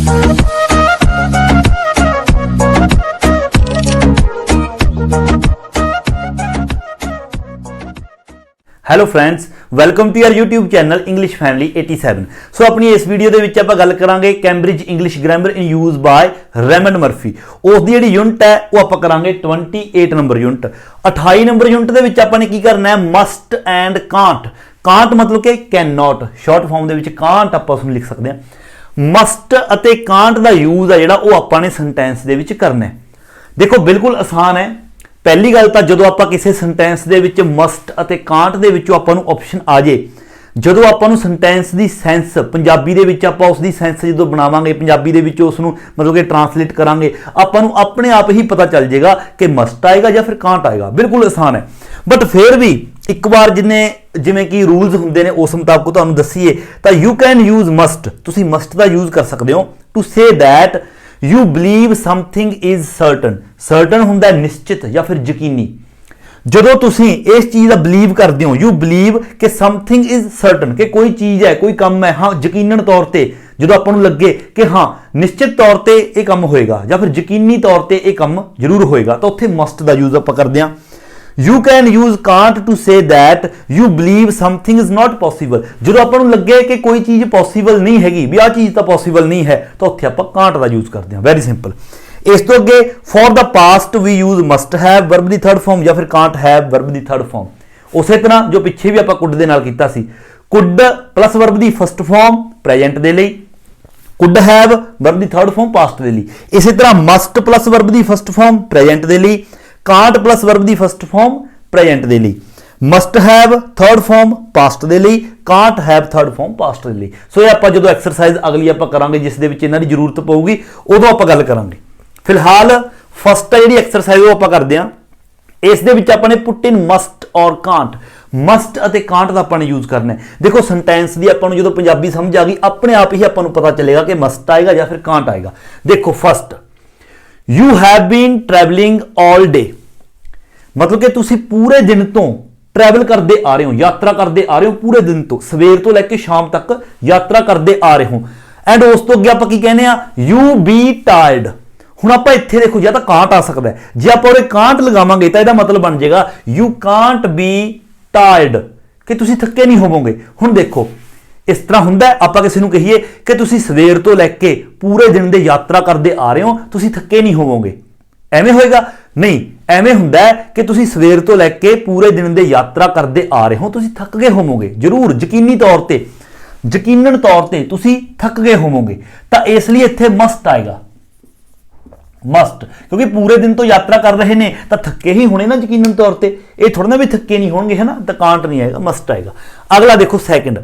Hello friends, welcome to your YouTube channel English family 87। So अपनी इस video ਦੇ ਵਿੱਚ ਆਪਾਂ ਗੱਲ ਕਰਾਂਗੇ Cambridge English grammar in use by Raymond Murphy. ਉਸ ਦੀ ਜਿਹੜੀ ਯੂਨਿਟ ਹੈ ਉਹ ਆਪਾਂ ਕਰਾਂਗੇ 28 ਨੰਬਰ ਯੂਨਿਟ। 28 ਨੰਬਰ ਯੂਨਿਟ ਦੇ ਵਿੱਚ ਆਪਾਂ ਨੇ ਕੀ ਕਰਨਾ ਹੈ, ਮਸਟ ਐਂਡ ਕਾਂਟ। ਕਾਂਟ मतलब कि कैन नॉट, शॉर्ट फॉर्म ਦੇ ਵਿੱਚ ਕਾਂਟ ਆਪਾਂ ਉਸ ਨੂੰ ਲਿਖ ਸਕਦੇ ਹਾਂ। ਮਸਟ ਅਤੇ ਕਾਂਟ ਦਾ ਯੂਜ਼ ਆ ਜਿਹੜਾ ਉਹ ਆਪਾਂ ਨੇ ਸੈਂਟੈਂਸ ਦੇ ਵਿੱਚ ਕਰਨਾ ਹੈ। ਦੇਖੋ ਬਿਲਕੁਲ ਆਸਾਨ ਹੈ। पहली गल तो जो आप किसी सेंटेंस के मस्ट और कांट के आपको ऑप्शन आ जाए, जो आपको सेंटेंस की सेंस पंजाबी आप उसकी सेंस जो बनावांगे पंजाबी उसनू मतलब कि ट्रांसलेट करांगे, आपको अपने आप ही पता चल जाएगा कि मस्ट आएगा या फिर कांट आएगा। बिल्कुल आसान है, बट फिर भी एक बार जिमें कि रूल्स होंगे ने उस मुताबिक तुहानू दसीए तो यू कैन यूज मस्ट, तुसी मस्ट का यूज कर सकते हो to say that you believe something is certain. Certain हुंदा है निश्चित या फिर यकीनी। जो तुसी इस चीज़ का बिलीव करते हो, यू बिलीव कि समथिंग इज सर्टन, कि कोई चीज़ है कोई काम है, हाँ यकीनन तौर पर जो आपको लगे कि हाँ निश्चित तौर पर यह काम होएगा या फिर यकीनी तौर पर यह काम जरूर होएगा, तो उत्थे मस्ट का यूज आप करते हैं। You can use can't to say that you believe something is not possible. जो आपको लगे कि कोई चीज़ पॉसीबल नहीं हैगी, भी आ चीज़ तो पॉसीबल नहीं है, तो उत्थे आप कांट का यूज करते हैं। Very simple. इस तो अगे for the past we use must have verb दी थर्ड फॉर्म या फिर कांट हैव वर्ब दी थर्ड फॉर्म। उस तरह जो पिछे भी आप कुड दे नाल कीता सी, कुड प्लस वर्ब दी फर्स्ट फॉर्म प्रेजेंट दे लई, कुड हैव वर्ब दी थर्ड फॉर्म पास्ट दे लई। इसी तरह मस्ट प्लस वर्ब दी फर्स्ट फॉर्म प्रेजेंट दे लई, कांट प्लस वर्ब दी फर्स्ट फॉर्म प्रेजेंट दे लई, must have third form past दे लई, can't have third form past दे लई। सो ये आप जो एक्सरसाइज अगली आप करांगे जिस दे विच इन्हां दी जरूरत पऊगी उदों आप गल करांगे। फिलहाल फस्ट जिहड़ी एक्सरसाइज वो आप करदे हां, इस दे विच आपां ने पुट इन मस्ट और कांट। मस्ट और कांट का आपां ने यूज करना है। देखो सेंटेंस की आपां नूं जदों पंजाबी समझ आ गई अपने आप ही आपां नूं पता चलेगा कि मस्ट आएगा या फिर कांट आएगा। देखो first, you have been travelling all day, मतलब कि तुसी पूरे दिन तो ट्रैवल करते आ रहे हो, यात्रा करते आ रहे हो पूरे दिन तो, सवेर तो लैके शाम तक यात्रा करते आ रहे हो। एंड उस तो अगे आप की कहने यू बी टायर्ड। हुण आप इत्थे देखो या तो कांट आ सकता है, जे आप कांट लगावांगे तो यदा मतलब बन जाएगा यू कांट बी टायर्ड, कि तुसी थके नहीं होवोगे। हुण देखो इस तरह हुंदा है, आप किसी नूं कहिए कि तुसी सवेर तो लैके पूरे दिन दे यात्रा करते आ रहे हो, तुसी थके नहीं होवोगे, एवें होएगा? नहीं, एवें हुंदा है कि तुसी सवेर तो लैके पूरे दिन दे यात्रा करते आ रहे हो, तुसी थक गए होवोगे जरूर, यकीनी तौर पर यकीनन तौर पर तुसी थक गए होवोगे। तो इसलिए इत्थे मस्ट आएगा, मस्ट, क्योंकि पूरे दिन तो यात्रा कर रहे हैं तो थके ही होने ना यकीनन तौर पर, ये थोड़ा ना भी थके नहीं होंगे है ना, तो कांट नहीं आएगा, मस्ट आएगा। अगला देखो सैकेंड,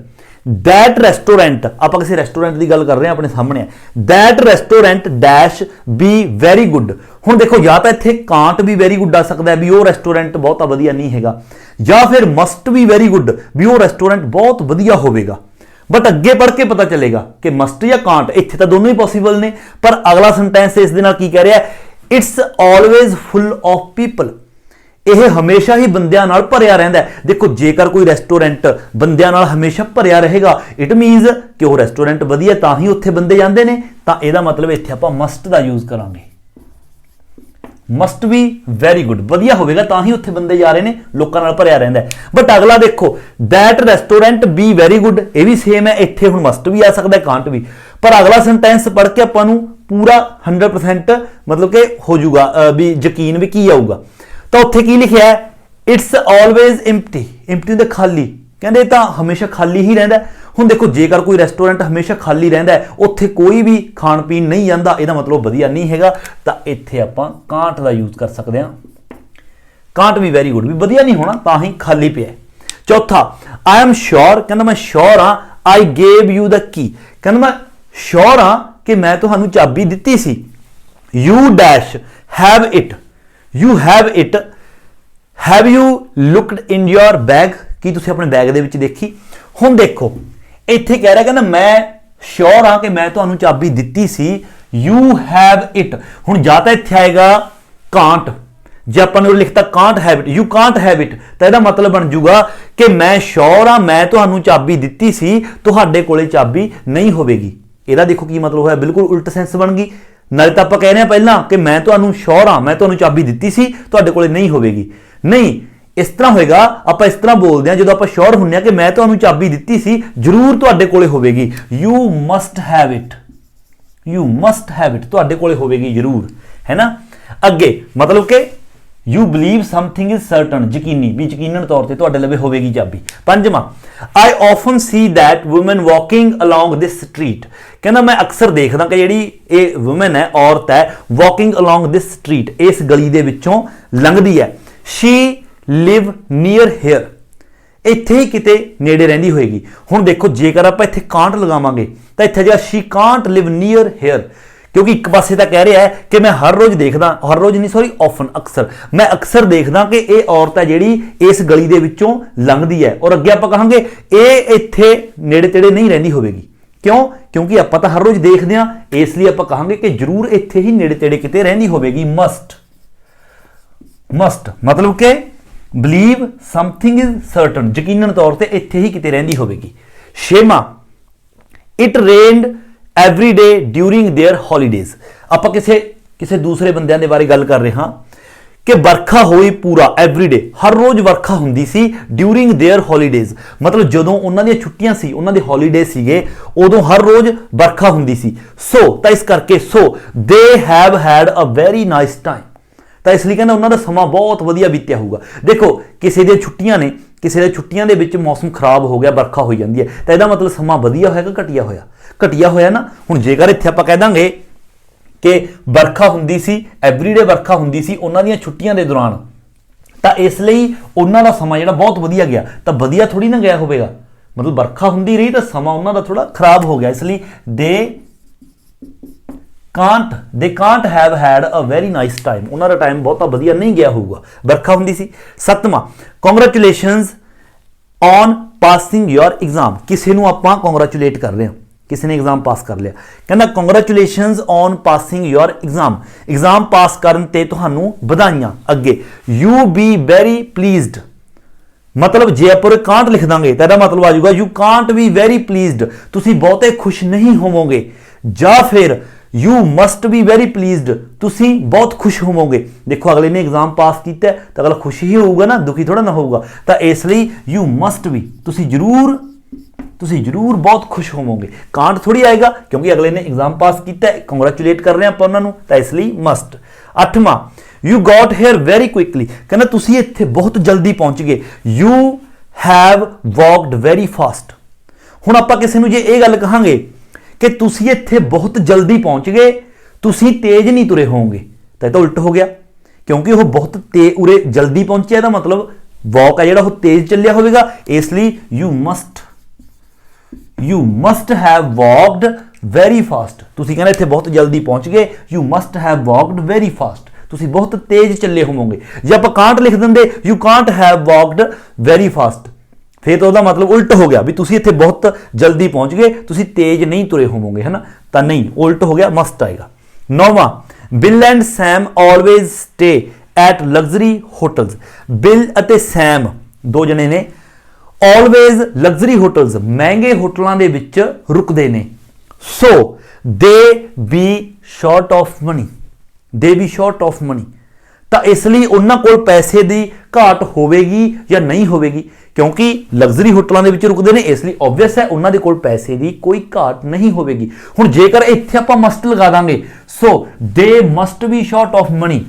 दैट रेस्टोरेंट, आप किसी रेस्टोरेंट की गल कर रहे हैं अपने सामने, that restaurant dash be very good. हुण देखो या तो इत्थे कांट भी वेरी गुड आ सकता है भी वो रेस्टोरेंट बहुत वधिया नहीं हैगा, या फिर मस्ट भी वेरी गुड भी वो रेस्टोरेंट बहुत वधिया होवेगा। बट अगे पढ़ के पता चलेगा कि मस्ट या कांट, इत्थे तो दोनों ही पॉसीबल ने। पर अगला सेंटेंस इस दे नाल की कह रहा है, it's always full of people, यह हमेशा ही बंदियां नाल भरिया रहिंदा है। देखो जेकर कोई रेस्टोरेंट बंदियां नाल हमेशा भरिया रहेगा, इट मीनस कि वो रेस्टोरेंट वधिया तां ही उत्थे बंदे जांदे ने, तां इहदा मतलब इत्थे आपां मस्ट दा यूज करांगे। मस्ट भी वेरी गुड, वधिया होवेगा तां ही उत्थे बंदे जा रहे हैं, लोकां नाल भरिया रहिंदा है। बट अगला देखो, that restaurant be very good, यह भी सेम है, इत्थे हुण मस्ट भी आ सकता है कांट भी। पर अगला सेंटेंस पढ़ के आपां नूं पूरा 100% मतलब कि हो जाऊगा भी यकीन भी की आऊगा। तो उत्थे की लिखिया है, इट्स ऑलवेज एम्प्टी, एम्प्टी तो खाली, कहते तो हमेशा खाली ही रहिंदा है। हुण देखो जेकर कोई रेस्टोरेंट हमेशा खाली रहिंदा है, उत्थे कोई भी खाण पीण नहीं जांदा, इहदा मतलब वधिया नहीं हैगा, तो इत्थे आपां कांट दा यूज कर सकते हैं। कांट भी वेरी गुड भी वधिया नहीं होना, तां ही खाली पिया। चौथा, आई एम श्योर, कहना मैं श्योर हाँ, I gave you the key, कहना मैं श्योर हाँ कि मैं तुहानू चाबी दित्ती सी। You dash have it, you have it, have you looked in your bag, की तुसीं अपने बैग दे विच देखी। हुण देखो इत्थे कह रहा, कहना मैं श्योर हाँ कि मैं तुहानू चाबी दित्ती सी, यू हैव इट। हुण जां तां इत्थे आएगा कांट, जे आपां ने लिखता can't have it, you can't have it, तो इहदा मतलब बन जूगा कि मैं श्योर हाँ मैं तुहानू चाबी दित्ती सी, तुहाडे कोले चाबी नहीं होवेगी। ਇਹਦਾ ਦੇਖੋ ਕੀ ਮਤਲਬ ਹੋਇਆ, ਬਿਲਕੁਲ ਉਲਟ ਸੈਂਸ ਬਣ ਗਈ। ਨਾਲੇ ਤਾਂ ਆਪਾਂ ਕਹਿ ਰਹੇ ਹਾਂ ਪਹਿਲਾਂ ਕਿ ਮੈਂ ਤੁਹਾਨੂੰ ਸ਼ੋਰ ਹਾਂ, ਮੈਂ ਤੁਹਾਨੂੰ ਚਾਬੀ ਦਿੱਤੀ ਸੀ, ਤੁਹਾਡੇ ਕੋਲੇ ਨਹੀਂ ਹੋਵੇਗੀ। ਨਹੀਂ, ਇਸ ਤਰ੍ਹਾਂ ਹੋਏਗਾ, ਆਪਾਂ ਇਸ ਤਰ੍ਹਾਂ ਬੋਲਦੇ ਹਾਂ ਜਦੋਂ ਆਪਾਂ ਸ਼ੋਰ ਹੁੰਨੇ ਆ ਕਿ ਮੈਂ ਤੁਹਾਨੂੰ ਚਾਬੀ ਦਿੱਤੀ ਸੀ, ਜ਼ਰੂਰ ਤੁਹਾਡੇ ਕੋਲੇ ਹੋਵੇਗੀ। You must have it, you must have it, ਤੁਹਾਡੇ ਕੋਲੇ ਹੋਵੇਗੀ ਜ਼ਰੂਰ, ਹੈ ਨਾ। ਅੱਗੇ ਮਤਲਬ ਕਿ you believe something is certain, ਯਕੀਨੀ, ਵੀ ਯਕੀਨਨ ਤੌਰ ਤੇ ਤੁਹਾਡੇ ਲਵੇ ਹੋਵੇਗੀ ਚਾਬੀ। ਪੰਜਵਾਂ, I often see that woman walking along this street, ਕਹਿੰਦਾ ਮੈਂ ਅਕਸਰ ਦੇਖਦਾ ਕਿ ਜਿਹੜੀ ਇਹ ਵੂਮਨ ਹੈ, ਔਰਤ ਹੈ, ਵਾਕਿੰਗ ਅਲੋਂਗ ਦਿਸ ਸਟਰੀਟ, ਇਸ ਗਲੀ ਦੇ ਵਿੱਚੋਂ ਲੰਘਦੀ ਹੈ। ਸ਼ੀ ਲਿਵ ਨੀਅਰ ਹੇਅਰ, ਇੱਥੇ ਹੀ ਕਿਤੇ ਨੇੜੇ ਰਹਿੰਦੀ ਹੋਏਗੀ। ਹੁਣ ਦੇਖੋ ਜੇਕਰ ਆਪਾਂ ਇੱਥੇ ਕਾਂਟ ਲਗਾਵਾਂਗੇ ਤਾਂ ਇੱਥੇ ਜਿਹੜਾ ਸ਼ੀ ਕਾਂਟ ਲਿਵ ਨੀਅਰ ਹੇਅਰ, ਕਿਉਂਕਿ ਇੱਕ ਪਾਸੇ ਤਾਂ ਕਹਿ ਰਿਹਾ ਹੈ ਕਿ ਮੈਂ ਹਰ ਰੋਜ਼ ਦੇਖਦਾ, ਹਰ ਰੋਜ਼ ਨਹੀਂ ਸੌਰੀ ਆਫਨ, ਅਕਸਰ, ਮੈਂ ਅਕਸਰ ਦੇਖਦਾ ਕਿ ਇਹ ਔਰਤ ਹੈ ਜਿਹੜੀ ਇਸ ਗਲੀ ਦੇ ਵਿੱਚੋਂ ਲੰਘਦੀ ਹੈ। ਔਰ ਅੱਗੇ ਆਪਾਂ ਕਹਾਂਗੇ ਇਹ ਇੱਥੇ ਨੇੜੇ ਤੇੜੇ ਨਹੀਂ ਰਹਿੰਦੀ ਹੋਵੇਗੀ। ਕਿਉਂ? ਕਿਉਂਕਿ ਆਪਾਂ ਤਾਂ ਹਰ ਰੋਜ਼ ਦੇਖਦੇ ਹਾਂ, ਇਸ ਲਈ ਆਪਾਂ ਕਹਾਂਗੇ ਕਿ ਜ਼ਰੂਰ ਇੱਥੇ ਹੀ ਨੇੜੇ ਤੇੜੇ ਕਿਤੇ ਰਹਿੰਦੀ ਹੋਵੇਗੀ। ਮਸਟ, ਮਸਟ ਮਤਲਬ ਕਿ ਬਲੀਵ ਸਮਥਿੰਗ ਇਜ਼ ਸਰਟਨ, ਯਕੀਨਨ ਤੌਰ ਤੇ ਇੱਥੇ ਹੀ ਕਿਤੇ ਰਹਿੰਦੀ ਹੋਵੇਗੀ। ਛੇਵਾਂ, it rained every day during their holidays, ਆਪਾਂ ਕਿਸੇ ਦੂਸਰੇ ਬੰਦਿਆਂ ਦੇ ਬਾਰੇ ਗੱਲ ਕਰ ਰਹੇ ਹਾਂ ਕਿ ਵਰਖਾ ਹੋਈ ਪੂਰਾ, ਐਵਰੀ ਡੇ, ਹਰ ਰੋਜ਼ ਵਰਖਾ ਹੁੰਦੀ ਸੀ। ਡਿਊਰਿੰਗ देयर ਹੌਲੀਡੇਜ਼ ਮਤਲਬ ਜਦੋਂ ਉਹਨਾਂ ਦੀਆਂ ਛੁੱਟੀਆਂ ਸੀ, ਉਹਨਾਂ ਦੇ ਹੌਲੀਡੇ ਸੀਗੇ, ਉਦੋਂ ਹਰ ਰੋਜ਼ ਵਰਖਾ ਹੁੰਦੀ ਸੀ। ਸੋ ਤਾਂ ਇਸ ਕਰਕੇ so they have had a very nice time, ਤਾਂ ਇਸ ਲਈ ਕਹਿੰਦਾ ਉਹਨਾਂ ਦਾ ਸਮਾਂ ਬਹੁਤ ਵਧੀਆ ਬੀਤਿਆ ਹੋਊਗਾ। ਦੇਖੋ ਕਿਸੇ ਦੀਆਂ ਛੁੱਟੀਆਂ ਨੇ, ਕਿਸੇ ਦੇ ਛੁੱਟੀਆਂ ਦੇ ਵਿੱਚ ਮੌਸਮ ਖਰਾਬ ਹੋ ਗਿਆ, ਵਰਖਾ ਹੋਈ ਜਾਂਦੀ ਹੈ, ਤਾਂ ਇਹਦਾ ਮਤਲਬ ਸਮਾਂ ਵਧੀਆ ਹੋਇਆ ਕਿ ਘਟੀਆ ਹੋਇਆ? ਘਟੀਆ ਹੋਇਆ ਨਾ। ਹੁਣ ਜੇਕਰ ਇੱਥੇ ਆਪਾਂ ਕਹਿ ਦਾਂਗੇ ਕਿ ਵਰਖਾ ਹੁੰਦੀ ਸੀ, ਐਵਰੀਡੇ ਵਰਖਾ ਹੁੰਦੀ ਸੀ ਉਹਨਾਂ ਦੀਆਂ ਛੁੱਟੀਆਂ ਦੇ ਦੌਰਾਨ, ਤਾਂ ਇਸ ਲਈ ਉਹਨਾਂ ਦਾ ਸਮਾਂ ਜਿਹੜਾ ਬਹੁਤ ਵਧੀਆ ਗਿਆ, ਤਾਂ ਵਧੀਆ ਥੋੜੀ ਨਾ ਗਿਆ ਹੋਵੇਗਾ, ਮਤਲਬ ਵਰਖਾ ਹੁੰਦੀ ਰਹੀ ਤਾਂ ਸਮਾਂ ਉਹਨਾਂ ਦਾ ਥੋੜਾ ਖਰਾਬ ਹੋ ਗਿਆ। ਇਸ ਲਈ they can't have had a very nice time, ਉਹਨਾਂ ਦਾ ਟਾਈਮ ਬਹੁਤਾ ਵਧੀਆ ਨਹੀਂ ਗਿਆ ਹੋਊਗਾ, ਵਰਖਾ ਹੁੰਦੀ ਸੀ। ਸੱਤਵਾਂ, congratulations on passing your exam, ਕਿਸੇ ਨੂੰ ਆਪਾਂ ਕੰਗ੍ਰੈਚੁਲੇਟ ਕਰ ਰਹੇ ਹਾਂ, ਕਿਸੇ ਨੇ ਐਗਜ਼ਾਮ ਪਾਸ ਕਰ ਲਿਆ, ਕਹਿੰਦਾ congratulations on passing your exam, exam pass ਕਰਨ ਤੇ ਤੁਹਾਨੂੰ ਵਧਾਈਆਂ। ਅੱਗੇ ਯੂ ਬੀ ਵੈਰੀ ਪਲੀਜ਼ਡ, ਮਤਲਬ ਜੇ ਆਪਾਂ ਕਾਂਟ ਲਿਖ ਦਾਂਗੇ ਤਾਂ ਇਹਦਾ ਮਤਲਬ ਆ ਜਾਊਗਾ you Kant be very pleased, ਤੁਸੀਂ ਬਹੁਤੇ ਖੁਸ਼ ਨਹੀਂ ਹੋਵੋਗੇ। ਜਾਂ ਫਿਰ you must be very pleased, ਤੁਸੀਂ ਬਹੁਤ ਖੁਸ਼ ਹੋਵੋਗੇ। ਦੇਖੋ ਅਗਲੇ ਨੇ ਐਗਜ਼ਾਮ ਪਾਸ ਕੀਤਾ ਤਾਂ ਅਗਲਾ ਖੁਸ਼ ਹੀ ਹੋਊਗਾ ਨਾ, ਦੁਖੀ ਥੋੜਾ ਨਾ ਹੋਊਗਾ। ਤਾਂ ਇਸ ਲਈ ਯੂ ਮਸਟ ਬੀ, ਤੁਸੀਂ ਜ਼ਰੂਰ ਬਹੁਤ ਖੁਸ਼ ਹੋਵੋਗੇ। ਕਾਂਟ ਥੋੜੀ ਆਏਗਾ ਕਿਉਂਕਿ ਅਗਲੇ ਨੇ ਐਗਜ਼ਾਮ ਪਾਸ ਕੀਤਾ, ਕੰਗ੍ਰੈਚੁਲੇਟ ਕਰ ਰਹੇ ਆਪਾਂ ਉਹਨਾਂ ਨੂੰ, ਤਾਂ ਇਸ ਲਈ ਮਸਟ। ਅੱਠਵਾਂ, you got here very quickly, ਕਹਿੰਦਾ ਤੁਸੀਂ ਇੱਥੇ ਬਹੁਤ ਜਲਦੀ ਪਹੁੰਚ ਗਏ। You have walked very fast, ਹੁਣ ਆਪਾਂ ਕਿਸੇ ਨੂੰ ਜੇ ਇਹ ਗੱਲ ਕਹਾਂਗੇ ਕਿ ਤੁਸੀਂ ਇੱਥੇ ਬਹੁਤ ਜਲਦੀ ਪਹੁੰਚ ਗਏ, ਤੁਸੀਂ ਤੇਜ਼ ਨਹੀਂ ਤੁਰੇ ਹੋਵੋਗੇ, ਤਾਂ ਇਹ ਤਾਂ ਉਲਟ ਹੋ ਗਿਆ, ਕਿਉਂਕਿ ਉਹ ਬਹੁਤ ਉਰੇ ਜਲਦੀ ਪਹੁੰਚਿਆ, ਇਹਦਾ ਮਤਲਬ ਵਾਕ ਹੈ ਜਿਹੜਾ ਉਹ ਤੇਜ਼ ਚੱਲਿਆ ਹੋਵੇਗਾ। ਇਸ ਲਈ you must have walked very fast, ਤੁਸੀਂ ਕਹਿੰਦੇ ਇੱਥੇ ਬਹੁਤ ਜਲਦੀ ਪਹੁੰਚ ਗਏ, you must have walked very fast, ਤੁਸੀਂ ਬਹੁਤ ਤੇਜ਼ ਚੱਲੇ ਹੋਵੋਗੇ। ਜੇ ਆਪਾਂ ਕਾਂਟ ਲਿਖ ਦਿੰਦੇ you can't have walked very fast, ਫਿਰ ਤਾਂ ਉਹਦਾ ਮਤਲਬ ਉਲਟ ਹੋ ਗਿਆ ਵੀ ਤੁਸੀਂ ਇੱਥੇ ਬਹੁਤ ਜਲਦੀ ਪਹੁੰਚ ਗਏ, ਤੁਸੀਂ ਤੇਜ਼ ਨਹੀਂ ਤੁਰੇ ਹੋਵੋਗੇ, ਹੈ ਨਾ, ਤਾਂ ਨਹੀਂ, ਉਲਟ ਹੋ ਗਿਆ, ਮਸਟ ਆਏਗਾ। ਨੌਵਾਂ, Bill and Sam always stay at luxury hotels, Bill ਅਤੇ ਸੈਮ ਦੋ ਜਣੇ ਨੇ, ਆਲਵੇਜ਼ ਲਗਜ਼ਰੀ ਹੋਟਲਸ, ਮਹਿੰਗੇ ਹੋਟਲਾਂ ਦੇ ਵਿੱਚ ਰੁਕਦੇ ਨੇ। ਸੋ ਦੇ ਬੀ ਸ਼ਾਰਟ ਆਫ ਮਨੀ, ਤਾਂ ਇਸ ਲਈ ਉਹਨਾਂ ਕੋਲ ਪੈਸੇ ਦੀ ਘਾਟ ਹੋਵੇਗੀ ਜਾਂ ਨਹੀਂ ਹੋਵੇਗੀ, ਕਿਉਂਕਿ ਲਗਜ਼ਰੀ ਹੋਟਲਾਂ ਦੇ ਵਿੱਚ ਰੁਕਦੇ ਨੇ, ਇਸ ਲਈ ਆਬਵੀਅਸ ਹੈ ਉਹਨਾਂ ਦੇ ਕੋਲ ਪੈਸੇ ਦੀ ਕੋਈ ਘਾਟ ਨਹੀਂ ਹੋਵੇਗੀ। ਹੁਣ ਜੇਕਰ ਇੱਥੇ ਆਪਾਂ ਮਸਟ ਲਗਾ ਦਾਂਗੇ, so they must be short of money,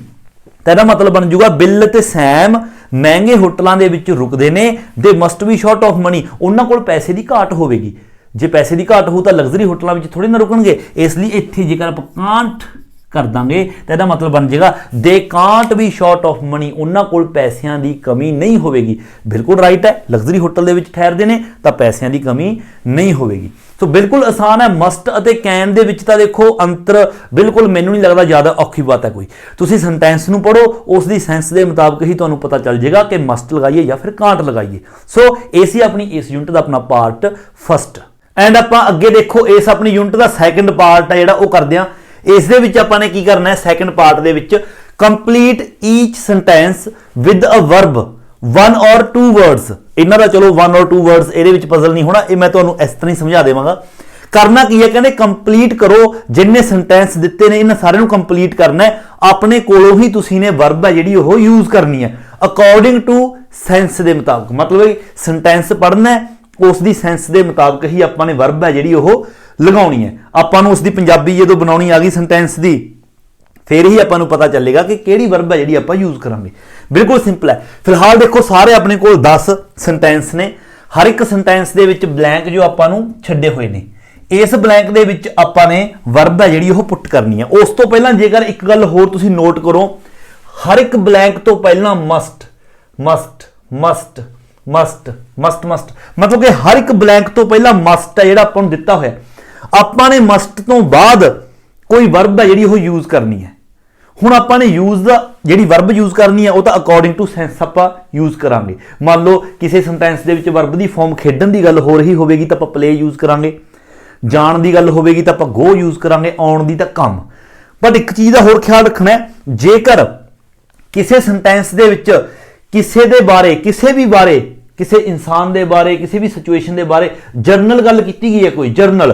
ਤਾਂ ਇਹਦਾ ਮਤਲਬ ਬਣ ਜਾਊਗਾ ਬਿਲ ਤੇ ਸੈਮ ਮਹਿੰਗੇ ਹੋਟਲਾਂ ਦੇ ਵਿੱਚ ਰੁਕਦੇ ਨੇ, they must be short of money, ਉਹਨਾਂ ਕੋਲ ਪੈਸੇ ਦੀ ਘਾਟ ਹੋਵੇਗੀ। ਜੇ ਪੈਸੇ ਦੀ ਘਾਟ ਹੋਊ ਤਾਂ ਲਗਜ਼ਰੀ ਹੋਟਲਾਂ ਵਿੱਚ ਥੋੜੀ ਨਾ ਰੁਕਣਗੇ, ਇਸ ਲਈ ਇੱਥੇ ਜੇਕਰ ਆਪਾਂ ਕਾਂਟ ਕਰ ਦਾਂਗੇ ਤਾਂ ਇਹਦਾ ਮਤਲਬ ਬਣ ਜਾਏਗਾ they can't be short of money, ਉਹਨਾਂ ਕੋਲ ਪੈਸਿਆਂ ਦੀ ਕਮੀ ਨਹੀਂ ਹੋਵੇਗੀ। ਬਿਲਕੁਲ ਰਾਈਟ ਹੈ, ਲਗਜ਼ਰੀ ਹੋਟਲ ਦੇ ਵਿੱਚ ਠਹਿਰਦੇ ਨੇ ਤਾਂ ਪੈਸਿਆਂ ਦੀ ਕਮੀ ਨਹੀਂ ਹੋਵੇਗੀ। ਸੋ ਬਿਲਕੁਲ ਆਸਾਨ ਹੈ। ਮਸਟ ਅਤੇ ਕੈਨ ਦੇ ਵਿੱਚ ਤਾਂ ਦੇਖੋ ਅੰਤਰ ਬਿਲਕੁਲ ਮੈਨੂੰ ਨਹੀਂ ਲੱਗਦਾ ਜ਼ਿਆਦਾ ਔਖੀ ਬਾਤ ਹੈ ਕੋਈ, ਤੁਸੀਂ ਸੈਂਟੈਂਸ ਨੂੰ ਪੜ੍ਹੋ, ਉਸ ਦੀ ਸੈਂਸ ਦੇ ਮੁਤਾਬਕ ਹੀ ਤੁਹਾਨੂੰ ਪਤਾ ਚੱਲ ਜਾਏਗਾ ਕਿ ਮਸਟ ਲਗਾਈਏ ਜਾਂ ਫਿਰ ਕਾਂਟ ਲਗਾਈਏ। ਸੋ ਇਹ ਸੀ ਆਪਣੀ ਇਸ ਯੂਨਿਟ ਦਾ ਆਪਣਾ ਪਾਰਟ ਫਸਟ, ਐਂਡ ਆਪਾਂ ਅੱਗੇ ਦੇਖੋ ਇਸ ਆਪਣੀ ਯੂਨਿਟ ਦਾ ਸੈਕੰਡ ਪਾਰਟ ਹੈ ਜਿਹੜਾ ਉਹ ਕਰਦੇ ਹਾਂ। ਇਸ ਦੇ ਵਿੱਚ ਆਪਾਂ ਨੇ ਕੀ ਕਰਨਾ ਹੈ, ਸੈਕੰਡ ਪਾਰਟ ਦੇ ਵਿੱਚ complete each sentence with a verb 1 or 2 words, ਇਹਨਾਂ ਦਾ ਚਲੋ 1 or 2 words ਇਹਦੇ ਵਿੱਚ ਪਜ਼ਲ ਨਹੀਂ ਹੋਣਾ, ਇਹ ਮੈਂ ਤੁਹਾਨੂੰ ਇਸ ਤਰ੍ਹਾਂ ਹੀ ਸਮਝਾ ਦੇਵਾਂਗਾ। करना की है, कहते कंप्लीट करो जिन्ने सेंटेंस दिते ने इन्हां सारिਆਂ ਨੂੰ कंप्लीट करना है। अपने कोलों ही तुसीं ने वर्ब है जिहड़ी ओह यूज करनी है अकॉर्डिंग टू सेंस के मुताबिक, मतलब सेंटेंस पढ़ना है उसकी सेंस के मुताबिक ही आपां ने वर्ब है जिहड़ी ओह लगाउणी है। आपां नूं उसकी पंजाबी जदों बनाउणी आ गई सेंटेंस की फिर ही आपां नूं पता चलेगा कि किहड़ी वर्ब है जिहड़ी आपां यूज करांगे। बिल्कुल सिंपल है। फिलहाल देखो सारे अपने कोल 10 सेंटेंस ने, हर एक सेंटेंस दे विच ब्लैंक जो आपां नूं छड्डे होए ने, इस ब्लैंक दे विच आपां ने वर्ब है जिहड़ी ओह पुट करनी है। उस तो पहलां जेकर एक गल होर तुसीं नोट करो, हर एक ब्लैंक तो पहलां must must must must must must, मतलब कि हर एक ब्लैंक तो पहलां मस्ट है जिहड़ा आपां नूं दित्ता होया, आपां ने मस्ट तो बाद कोई वर्ब है जिहड़ी ओह यूज करनी है। हुण आपां ने यूज दा जिहड़ी वर्ब यूज करनी है वो तो अकॉर्डिंग टू सेंस आपां यूज करांगे। मान लो किसी सेंटेंस दे विच वर्ब दी फॉर्म खेडण दी गल हो रही होवेगी तो आपां प्ले यूज करांगे, जाण दी गल होवेगी तो आपां गो यूज करांगे, आउण दी तां कम। बट एक चीज़ दा होर ख्याल रखना है, जेकर किसी सेंटेंस दे विच किसी दे बारे, किसी भी बारे, किसी इंसान दे बारे, किसी भी सिचुएशन दे बारे जर्नल गल कीती गई है, कोई जर्नल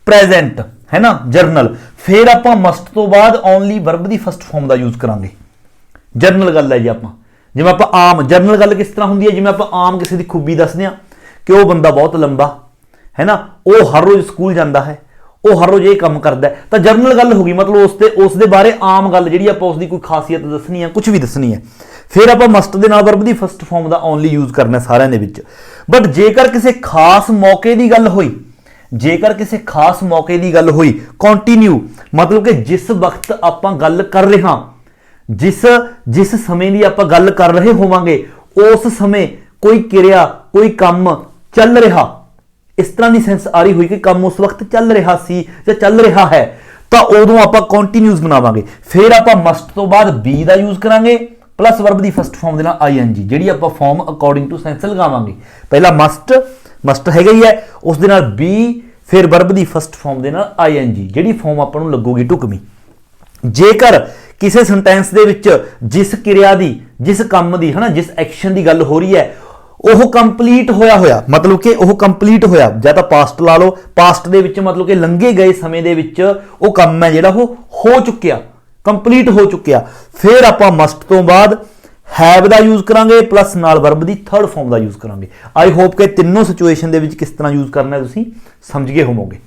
प्रेजेंट है ना जर्नल, फिर आपां मस्ट तो बाद ओनली वर्ब दी फर्स्ट फॉर्म दा यूज करांगे। जर्नल गल है जी आपां, जिवें आपां आम जर्नल गल किस तरह हुंदी है, जिवें आपां आम किसी दी खूबी दसदे हां कि वो बंदा बहुत लंबा है ना, वो हर रोज स्कूल जाता है, वो हर रोज ये काम करता है, तो जर्नल गल होगी, मतलब उस दे बारे आम गल जिहड़ी आपां उसदी कोई खासियत दसनी है, कुछ भी दसनी है, फिर आपां मस्ट दे नाल वर्ब दी फर्स्ट फॉर्म दा ओनली यूज करना सारिਆਂ दे विच। बट जेकर किसी खास मौके की गल होई, जेकर किसी खास मौके की गल हुई, कॉन्टीन्यू मतलब कि जिस वक्त आपां गल कर रहे हां, जिस समय की आपां गल कर रहे होवांगे उस समय कोई क्रिया कोई काम चल रहा, इस तरह की सेंस आ रही हुई कि काम उस वक्त चल रहा सी या चल रहा है, तो उदों आपां कॉन्टीन्यूस बनावांगे। फिर आपां मस्ट तो बाद बी का यूज करांगे प्लस वर्ब की फर्स्ट फॉर्म दे नाल ING, जिहड़ी आपां फॉर्म अकॉर्डिंग टू सेंस लगावांगे। पहला मस्ट हैगा ही है, उस दे नाल बी, फिर वर्ब की फर्स्ट फॉर्म दे नाल ING, जिहड़ी फॉर्म आपां नूं लगूगी ढुकवीं। जेकर किसी सेंटेंस दे विच जिस क्रिया दी, जिस काम दी है ना, जिस एक्शन की गल हो रही है वह कंप्लीट होया, मतलब कि वह कंप्लीट होया, या तो पास्ट ला लो, पास्ट दे विच मतलब कि लंघे गए समय दे विच वह काम है जिहड़ा हो चुकिया, कंप्लीट हो चुकिया, फिर आपां मस्ट तो बाद हैव दा यूज करांगे प्लस नाल वर्ब दी थर्ड फॉर्म दा यूज करांगे। आई होप कि तीनों सिचुएशन दे विच किस तरह यूज करना है तुसीं समझ गए होवोगे।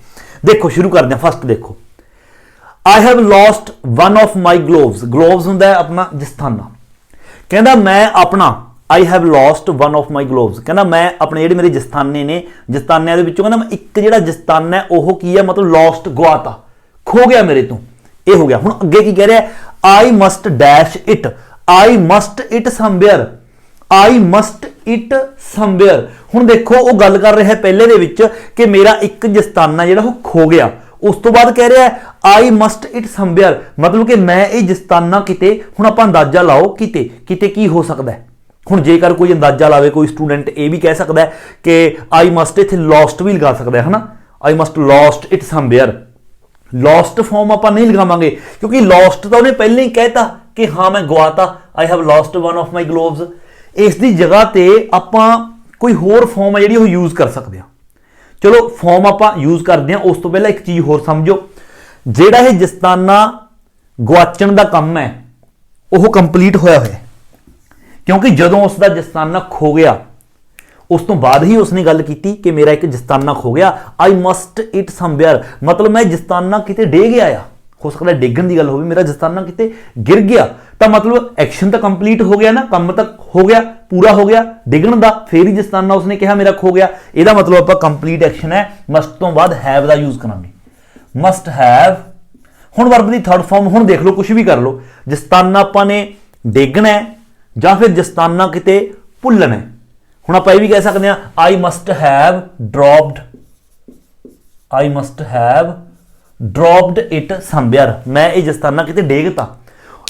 देखो शुरू करते हैं। फर्स्ट देखो, I have lost one of my gloves, gloves हुंदा है अपना दस्ताना, कहंदा मैं अपना, I have lost one of my gloves, कहंदा मैं अपने जिहड़े मेरे दस्ताने ने, दस्तानिਆਂ ਦੇ ਵਿੱਚੋਂ कहंदा मैं एक जिहड़ा दस्ताना है वह की है, मतलब लॉस्ट गवाता, खो गया मेरे तो, ये हो गया। हुण अगे की कह रहा है, I must dash it, I must it somewhere, I must it somewhere. हुण देखो वो गल कर रहा है पहले दे विच कि मेरा एक दस्ताना जिहड़ा वो खो गया, उस तो बाद कह रहा है आई मस्ट इट समवेयर, मतलब कि मैं ये दस्ताना किते, हुण आपां अंदाजा लाओ किते, किते की हो सकता है। हुण जेकर कोई अंदाजा लावे, कोई स्टूडेंट ये भी कह सकता है कि आई मस्ट इत्थे लॉस्ट भी लगा सकता है ना, I must lost it somewhere. Lost form आप नहीं लगावांगे क्योंकि लॉस्ट तो उन्हें पहले ही कहता कि हाँ मैं गवाता, I have lost one of my gloves. इसकी जगह ते आपां कोई होर फॉर्म है जिहड़ी यूज कर सकते हैं। चलो फॉर्म आपां यूज करते हैं, उस तो पहले एक चीज़ होर समझो, जिहड़ा ये दस्ताना गवाचण दा काम है वह कंप्लीट होया है, क्योंकि जदों उसका दस्ताना खो गया उस तो बाद ही उसने गल की कि मेरा एक दस्ताना खो गया, आई मस्ट इट समवेयर, मतलब मैं दस्ताना किते डे गया, हो सकता है डिगन की गल हो, मेरा दस्ताना किते गिर गया, तो मतलब एक्शन तो कंप्लीट हो गया ना, काम तक हो गया, पूरा हो गया डिगन का, फिर ही दस्ताना उसने कहा मेरा खो गया, यदा मतलब आप कंप्लीट एक्शन है। मस्ट तो बाद हैव का यूज करांगे, मस्ट हैव। हुण वर्ब की थर्ड फॉर्म, हुण देख लो कुछ भी कर लो, दस्ताना आपां ने डिगना है या फिर दस्ताना किते भुल्लना है। हुण आपां भी कह सकते हैं आई must have dropped, I must have dropped it somewhere, मैं ये दस्ताना किते डेगता।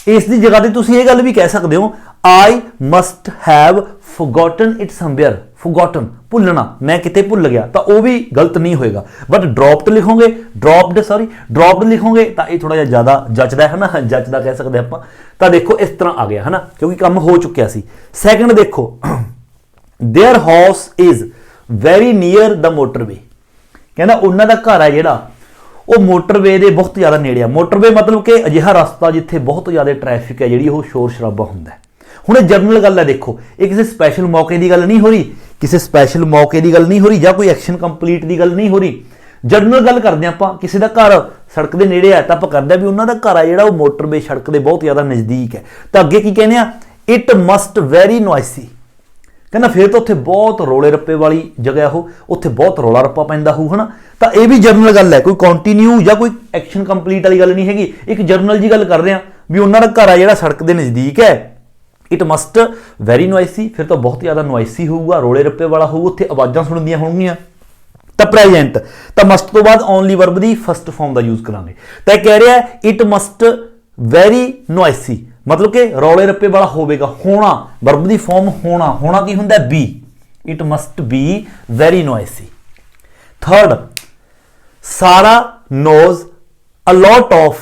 इसकी जगह ते तुसीं ये गल भी कह सकते हो I must have forgotten it somewhere, forgotten भुलना, मैं किते भुल गया, तो वह भी गलत नहीं होएगा। बट ड्रॉप्ड लिखोगे, ड्रॉप्ड लिखोगे तो ये थोड़ा ज़्यादा जचदा है ना, जचदा कह सकते हैं आप। तो देखो इस तरह आ गया है ना, क्योंकि काम हो चुकिया सी। सैकेंड देखो, their house is very near the motorway, ਕਹਿੰਦਾ ਉਹਨਾਂ ਦਾ ਘਰ ਹੈ ਜਿਹੜਾ ਉਹ ਮੋਟਰਵੇ ਦੇ ਬਹੁਤ ਜ਼ਿਆਦਾ ਨੇੜੇ ਆ। ਮੋਟਰਵੇ ਮਤਲਬ ਕਿ ਅਜਿਹਾ ਰਸਤਾ ਜਿੱਥੇ ਬਹੁਤ ਜ਼ਿਆਦਾ ਟ੍ਰੈਫਿਕ ਹੈ, ਜਿਹੜੀ ਉਹ ਸ਼ੋਰ ਸ਼ਰਾਬਾ ਹੁੰਦਾ ਹੈ। ਹੁਣ ਇਹ ਜਰਨਲ ਗੱਲ ਹੈ, ਦੇਖੋ ਇਹ ਕਿਸੇ ਸਪੈਸ਼ਲ ਮੌਕੇ ਦੀ ਗੱਲ ਨਹੀਂ ਹੋ ਰਹੀ, ਕਿਸੇ ਸਪੈਸ਼ਲ ਮੌਕੇ ਦੀ ਗੱਲ ਨਹੀਂ ਹੋ ਰਹੀ ਜਾਂ ਕੋਈ ਐਕਸ਼ਨ ਕੰਪਲੀਟ ਦੀ ਗੱਲ ਨਹੀਂ ਹੋ ਰਹੀ। ਜਰਨਲ ਗੱਲ ਕਰਦੇ ਆਪਾਂ, ਕਿਸੇ ਦਾ ਘਰ ਸੜਕ ਦੇ ਨੇੜੇ ਆ ਤਾਂ ਆਪਾਂ ਕਰਦੇ ਆ ਵੀ ਉਹਨਾਂ ਦਾ ਘਰ ਆ ਜਿਹੜਾ ਉਹ ਮੋਟਰਵੇ ਸੜਕ ਦੇ ਬਹੁਤ ਜ਼ਿਆਦਾ ਨਜ਼ਦੀਕ ਹੈ। ਤਾਂ ਅੱਗੇ ਕੀ ਕਹਿੰਦੇ ਆ, ਇਟ ਮਸਟ ਵੈਰੀ ਨੋਇਸੀ। ਕਹਿੰਦਾ ਫਿਰ ਤਾਂ ਉੱਥੇ ਬਹੁਤ ਰੋਲੇ ਰੱਪੇ ਵਾਲੀ ਜਗ੍ਹਾ ਉਹ, ਉੱਥੇ ਬਹੁਤ ਰੌਲਾ ਰੱਪਾ ਪੈਂਦਾ ਹੋਊ, ਹਨਾ। ਤਾਂ ਇਹ ਵੀ ਜਰਨਲ ਗੱਲ ਹੈ, ਕੋਈ ਕੰਟੀਨਿਊ ਜਾਂ ਕੋਈ ਐਕਸ਼ਨ ਕੰਪਲੀਟ ਵਾਲੀ ਗੱਲ ਨਹੀਂ ਹੈਗੀ, ਇੱਕ ਜਰਨਲ ਜੀ ਗੱਲ ਕਰ ਰਹੇ ਆ ਵੀ ਉਹਨਾਂ ਦਾ ਘਰ ਆ ਜਿਹੜਾ ਸੜਕ ਦੇ ਨਜ਼ਦੀਕ ਹੈ। ਇਟ ਮਸਟ ਵੈਰੀ ਨੋਇਸੀ, ਫਿਰ ਤਾਂ ਬਹੁਤ ਜ਼ਿਆਦਾ ਨੋਇਸੀ ਹੋਊਗਾ, ਰੋਲੇ ਰੱਪੇ ਵਾਲਾ ਹੋਊ, ਉੱਥੇ ਆਵਾਜ਼ਾਂ ਸੁਣਦੀਆਂ ਹੋਣਗੀਆਂ। ਤਾਂ ਪ੍ਰੈਜ਼ੈਂਟ ਤਾਂ ਮਸਟ ਤੋਂ ਬਾਅਦ ਓਨਲੀ ਵਰਬ ਦੀ ਫਸਟ ਫਾਰਮ ਦਾ ਯੂਜ਼ ਕਰਾਂਗੇ। ਤਾਂ ਇਹ ਕਹਿ ਰਿਹਾ ਇਟ ਮਸਟ ਵੈਰੀ ਨੋਇਸੀ, ਮਤਲਬ ਕਿ ਰੌਲੇ ਰੱਪੇ ਵਾਲਾ ਹੋਵੇਗਾ। ਹੋਣਾ ਵਰਬ ਦੀ ਫਾਰਮ ਹੋਣਾ, ਹੋਣਾ ਕੀ ਹੁੰਦਾ be, it must be very noisy. Third, Sara knows a lot of,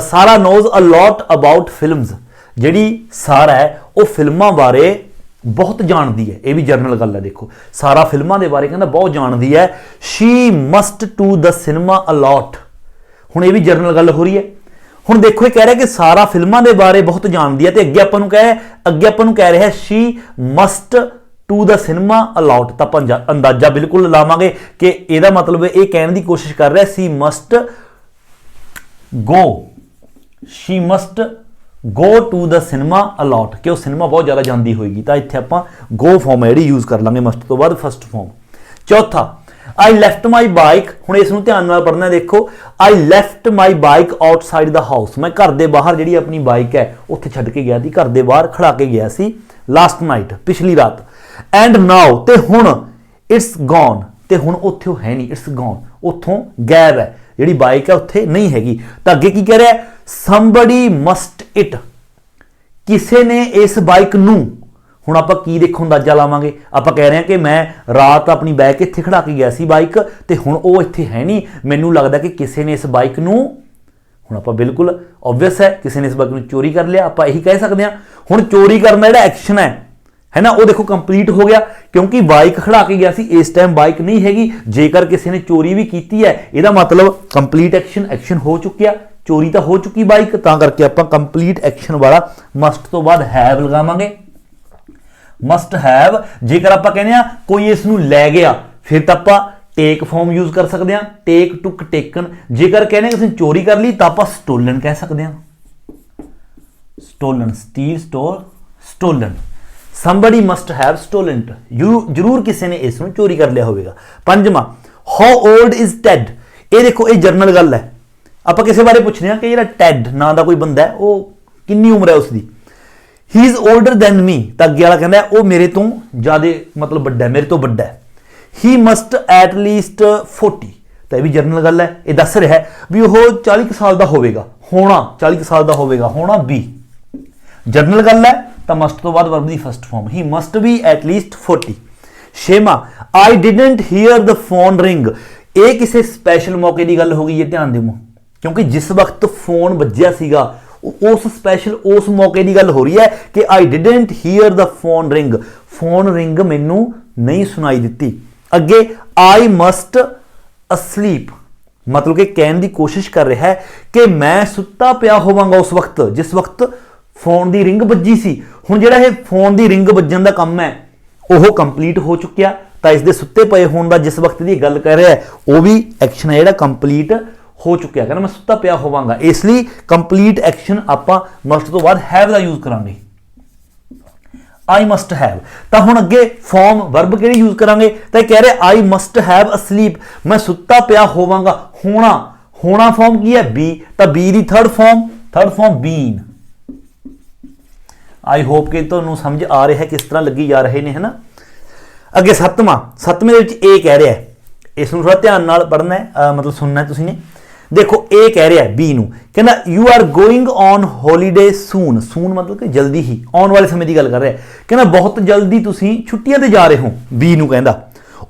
Sara knows a lot about films. ਜਿਹੜੀ ਸਾਰਾ ਹੈ ਉਹ ਫਿਲਮਾਂ ਬਾਰੇ ਬਹੁਤ ਜਾਣਦੀ ਹੈ, ਇਹ ਵੀ ਜਰਨਲ ਗੱਲ ਹੈ। ਦੇਖੋ ਸਾਰਾ ਫਿਲਮਾਂ ਦੇ ਬਾਰੇ ਕਹਿੰਦਾ ਬਹੁਤ ਜਾਣਦੀ ਹੈ। She must to the cinema a lot, ਹੁਣ ਇਹ ਵੀ ਜਰਨਲ ਗੱਲ ਹੋ ਰਹੀ ਹੈ। ਹੁਣ ਦੇਖੋ ਇਹ ਕਹਿ ਰਿਹਾ ਕਿ ਸਾਰਾ ਫਿਲਮਾਂ ਦੇ ਬਾਰੇ ਬਹੁਤ ਜਾਣਦੀ ਹੈ, ਤੇ ਅੱਗੇ ਆਪਾਂ ਨੂੰ ਕਹਿ ਰਿਹਾ she must to the cinema a lot. ਤਾਂ ਆਪਾਂ ਅੰਦਾਜ਼ਾ ਬਿਲਕੁਲ ਲਾਵਾਂਗੇ ਕਿ ਇਹਦਾ ਮਤਲਬ ਇਹ ਕਹਿਣ ਦੀ ਕੋਸ਼ਿਸ਼ ਕਰ ਰਿਹਾ ਸੀ must go, she must go to the cinema a lot, ਕਿ ਉਹ ਸਿਨੇਮਾ ਬਹੁਤ ਜ਼ਿਆਦਾ ਜਾਂਦੀ ਹੋਏਗੀ। ਤਾਂ ਇੱਥੇ ਆਪਾਂ ਗੋ ਫਾਰਮ ਜਿਹੜੀ ਯੂਜ਼ ਕਰ ਲਾਂਗੇ ਮਸਟ ਤੋਂ ਬਾਅਦ ਫਸਟ ਫਾਰਮ। ਚੌਥਾ, I left my bike, ਹੁਣ ਇਸ ਨੂੰ ਧਿਆਨ ਨਾਲ ਪੜ੍ਹਨਾ। ਦੇਖੋ I left my bike outside the house, ਮੈਂ ਘਰ ਦੇ ਬਾਹਰ ਜਿਹੜੀ ਆਪਣੀ ਬਾਈਕ ਹੈ ਉੱਥੇ ਛੱਡ ਕੇ ਗਿਆ ਸੀ, ਘਰ ਦੇ ਬਾਹਰ ਖੜਾ ਕੇ ਗਿਆ ਸੀ ਲਾਸਟ ਨਾਈਟ, ਪਿਛਲੀ ਰਾਤ। ਐਂਡ ਨਾਓ, ਤੇ ਹੁਣ ਇਟਸ ਗੋਨ, ਤੇ ਹੁਣ ਉੱਥੇ ਉਹ ਹੈ ਨਹੀਂ, ਇਟਸ ਗੋਨ, ਉੱਥੋਂ ਗਾਇਬ ਹੈ, ਜਿਹੜੀ ਬਾਈਕ ਹੈ ਉੱਥੇ ਨਹੀਂ ਹੈਗੀ। ਤਾਂ ਅੱਗੇ ਕੀ ਕਹਿ ਰਿਹਾ, somebody must it, ਕਿਸੇ ਨੇ ਇਸ ਬਾਈਕ ਨੂੰ। ਹੁਣ ਆਪਾਂ ਕੀ ਦੇਖੋ ਅੰਦਾਜ਼ਾ ਲਾਵਾਂਗੇ, ਆਪਾਂ ਕਹਿ ਰਹੇ ਹਾਂ ਕਿ ਮੈਂ ਰਾਤ ਆਪਣੀ ਬਾਈਕ ਇੱਥੇ ਖੜਾ ਕੇ ਗਿਆ ਸੀ ਬਾਈਕ, ਤੇ ਹੁਣ ਉਹ ਇੱਥੇ ਹੈ ਨਹੀਂ, ਮੈਨੂੰ ਲੱਗਦਾ ਕਿ ਕਿਸੇ ਨੇ ਇਸ ਬਾਈਕ ਨੂੰ, ਹੁਣ ਆਪਾਂ ਬਿਲਕੁਲ ਆਬਵੀਅਸ ਹੈ ਕਿਸੇ ਨੇ ਇਸ ਬਾਈਕ ਨੂੰ ਚੋਰੀ ਕਰ ਲਿਆ, ਆਪਾਂ ਇਹੀ ਕਹਿ ਸਕਦੇ ਹਾਂ। ਹੁਣ ਚੋਰੀ ਕਰਨ ਦਾ ਜਿਹੜਾ ਐਕਸ਼ਨ ਹੈ ਨਾ, ਉਹ ਦੇਖੋ ਕੰਪਲੀਟ ਹੋ ਗਿਆ, ਕਿਉਂਕਿ ਬਾਈਕ ਖੜਾ ਕੇ ਗਿਆ ਸੀ, ਇਸ ਟਾਈਮ ਬਾਈਕ ਨਹੀਂ ਹੈਗੀ। ਜੇਕਰ ਕਿਸੇ ਨੇ ਚੋਰੀ ਵੀ ਕੀਤੀ ਹੈ, ਇਹਦਾ ਮਤਲਬ ਕੰਪਲੀਟ ਐਕਸ਼ਨ ਹੋ ਚੁੱਕਿਆ, ਚੋਰੀ ਤਾਂ ਹੋ ਚੁੱਕੀ ਬਾਈਕ, ਤਾਂ ਕਰਕੇ ਆਪਾਂ ਕੰਪਲੀਟ ਐਕਸ਼ਨ ਵਾਲਾ ਮਸਟ ਤੋਂ ਬਾਅਦ ਹੈਵ ਲਗਾਵਾਂਗੇ। Must have. ਜੇਕਰ ਆਪਾਂ ਕਹਿੰਦੇ ਆ ਕੋਈ ਇਸ ਨੂੰ ਲੈ ਗਿਆ, ਫਿਰ ਤਾਂ ਆਪਾਂ ਟੇਕ ਫਾਰਮ ਯੂਜ਼ ਕਰ ਸਕਦੇ ਹਾਂ, ਟੇਕ, ਟੁਕ, ਟੇਕਨ। ਜੇਕਰ ਕਹਿੰਦੇ ਕਿਸੇ ਨੇ ਚੋਰੀ ਕਰ ਲਈ ਤਾਂ ਆਪਾਂ ਸਟੋਲਨ ਕਹਿ ਸਕਦੇ ਹਾਂ, stolen, steal, stole, stolen. somebody must have stolen it, ਜ਼ਰੂਰ ਕਿਸੇ ਨੇ ਇਸ ਨੂੰ ਚੋਰੀ ਕਰ ਲਿਆ ਹੋਵੇਗਾ। ਪੰਜਵਾਂ, how old is Ted, ਇਹ ਦੇਖੋ ਇਹ ਜਰਨਲ ਗੱਲ ਹੈ। ਆਪਾਂ ਕਿਸੇ ਬਾਰੇ ਪੁੱਛਦੇ ਹਾਂ ਕਿ ਜਿਹੜਾ ਟੈਡ ਨਾਂ ਦਾ ਕੋਈ ਬੰਦਾ ਹੈ ਉਹ ਕਿੰਨੀ ਉਮਰ ਹੈ ਉਸਦੀ। ਹੀ ਇਜ਼ 올ਡਰ ਦੈਨ ਮੀ, ਤਾਂ ਅੱਗੇ ਵਾਲਾ ਕਹਿੰਦਾ ਉਹ ਮੇਰੇ ਤੋਂ ਜ਼ਿਆਦਾ ਮਤਲਬ ਵੱਡਾ ਹੈ, ਮੇਰੇ ਤੋਂ ਵੱਡਾ ਹੈ। ਹੀ ਮਸਟ ਐਟ ਲੀਸਟ 40, ਤਾਂ ਇਹ ਵੀ ਜਰਨਲ ਗੱਲ ਹੈ। ਇਹ ਦੱਸ ਰਿਹਾ ਵੀ ਉਹ 40 ਸਾਲ ਦਾ ਹੋਵੇਗਾ, ਹੋਣਾ 40 ਸਾਲ ਦਾ ਹੋਵੇਗਾ, ਹੋਣਾ ਬੀ। ਜਰਨਲ ਗੱਲ ਹੈ ਤਾਂ ਮਸਟ ਤੋਂ ਬਾਅਦ ਵਰਬ ਦੀ first form, he must be at least 40। ਛੇਵਾਂ, I didn't hear the phone ring, ਇਹ ਕਿਸੇ ਸਪੈਸ਼ਲ ਮੌਕੇ ਦੀ ਗੱਲ ਹੋ ਗਈ ਹੈ, ਧਿਆਨ ਦਿਓ, ਕਿਉਂਕਿ ਜਿਸ ਵਕਤ ਫੋਨ ਵੱਜਿਆ ਸੀਗਾ ਉਸ ਸਪੈਸ਼ਲ ਉਸ ਮੌਕੇ ਦੀ ਗੱਲ ਹੋ ਰਹੀ ਹੈ ਕਿ I didn't hear the phone ring, phone ring ਮੈਨੂੰ ਨਹੀਂ ਸੁਣਾਈ ਦਿੱਤੀ। ਅੱਗੇ ਆਈ ਮਸਟ ਅਸਲੀਪ, ਮਤਲਬ ਕਿ ਕਹਿਣ ਦੀ ਕੋਸ਼ਿਸ਼ ਕਰ ਰਿਹਾ ਹੈ ਕਿ ਮੈਂ ਸੁੱਤਾ ਪਿਆ ਹੋਵਾਂਗਾ ਉਸ ਵਕਤ ਜਿਸ ਵਕਤ ਫੋਨ ਦੀ ਰਿੰਗ ਵੱਜੀ ਸੀ। ਹੁਣ ਜਿਹੜਾ ਇਹ ਫੋਨ ਦੀ ਰਿੰਗ ਵੱਜਣ ਦਾ ਕੰਮ ਹੈ ਉਹ ਕੰਪਲੀਟ ਹੋ ਚੁੱਕਿਆ, ਤਾਂ ਇਸ ਦੇ ਸੁੱਤੇ ਪਏ ਹੋਣ ਦਾ ਜਿਸ ਵਕਤ ਦੀ ਗੱਲ ਕਰ ਰਿਹਾ ਹੈ ਉਹ ਵੀ ਐਕਸ਼ਨ ਹੈ ਜਿਹੜਾ ਕੰਪਲੀਟ ਹੋ ਚੁੱਕਿਆ। ਕਹਿੰਦਾ ਮੈਂ ਸੁੱਤਾ ਪਿਆ ਹੋਵਾਂਗਾ, ਇਸ ਲਈ ਕੰਪਲੀਟ ਐਕਸ਼ਨ ਆਪਾਂ ਮਸਟ ਤੋਂ ਬਾਅਦ ਹੈਵ ਦਾ ਯੂਜ਼ ਕਰਾਂਗੇ, ਆਈ ਮਸਟ ਹੈਵ। ਤਾਂ ਹੁਣ ਅੱਗੇ ਫਾਰਮ ਵਰਬ ਕਿਹੜੀ ਯੂਜ਼ ਕਰਾਂਗੇ, ਤਾਂ ਇਹ ਕਹਿ ਰਿਹਾ ਆਈ ਮਸਟ ਹੈਵ ਅਸਲੀਪ, ਮੈਂ ਸੁੱਤਾ ਪਿਆ ਹੋਵਾਂਗਾ। ਹੋਣਾ, ਹੋਣਾ ਫਾਰਮ ਕੀ ਹੈ ਬੀ, ਤਾਂ ਬੀ ਦੀ third form been. I hope ਕਿ ਤੁਹਾਨੂੰ ਸਮਝ ਆ ਰਿਹਾ ਹੈ ਕਿਸ ਤਰ੍ਹਾਂ ਲੱਗੀ ਜਾ ਰਹੇ ਨੇ, ਹੈ ਨਾ। ਅੱਗੇ ਸੱਤਵੇਂ ਦੇ ਵਿੱਚ ਇਹ ਕਹਿ ਰਿਹਾ, ਇਸ ਨੂੰ ਥੋੜਾ ਧਿਆਨ ਨਾਲ ਪੜ੍ਹਨਾ ਹੈ, ਮਤਲਬ ਸੁਣਨਾ ਤੁਸੀਂ ਨੇ। ਦੇਖੋ ਇਹ ਕਹਿ ਰਿਹਾ ਬੀ ਨੂੰ, ਕਹਿੰਦਾ you are going on holiday soon, soon ਮਤਲਬ ਕਿ ਜਲਦੀ ਹੀ, ਆਉਣ ਵਾਲੇ ਸਮੇਂ ਦੀ ਗੱਲ ਕਰ ਰਿਹਾ। ਕਹਿੰਦਾ ਬਹੁਤ ਜਲਦੀ ਤੁਸੀਂ ਛੁੱਟੀਆਂ ਤੇ ਜਾ ਰਹੇ ਹੋ, ਬੀ ਨੂੰ ਕਹਿੰਦਾ।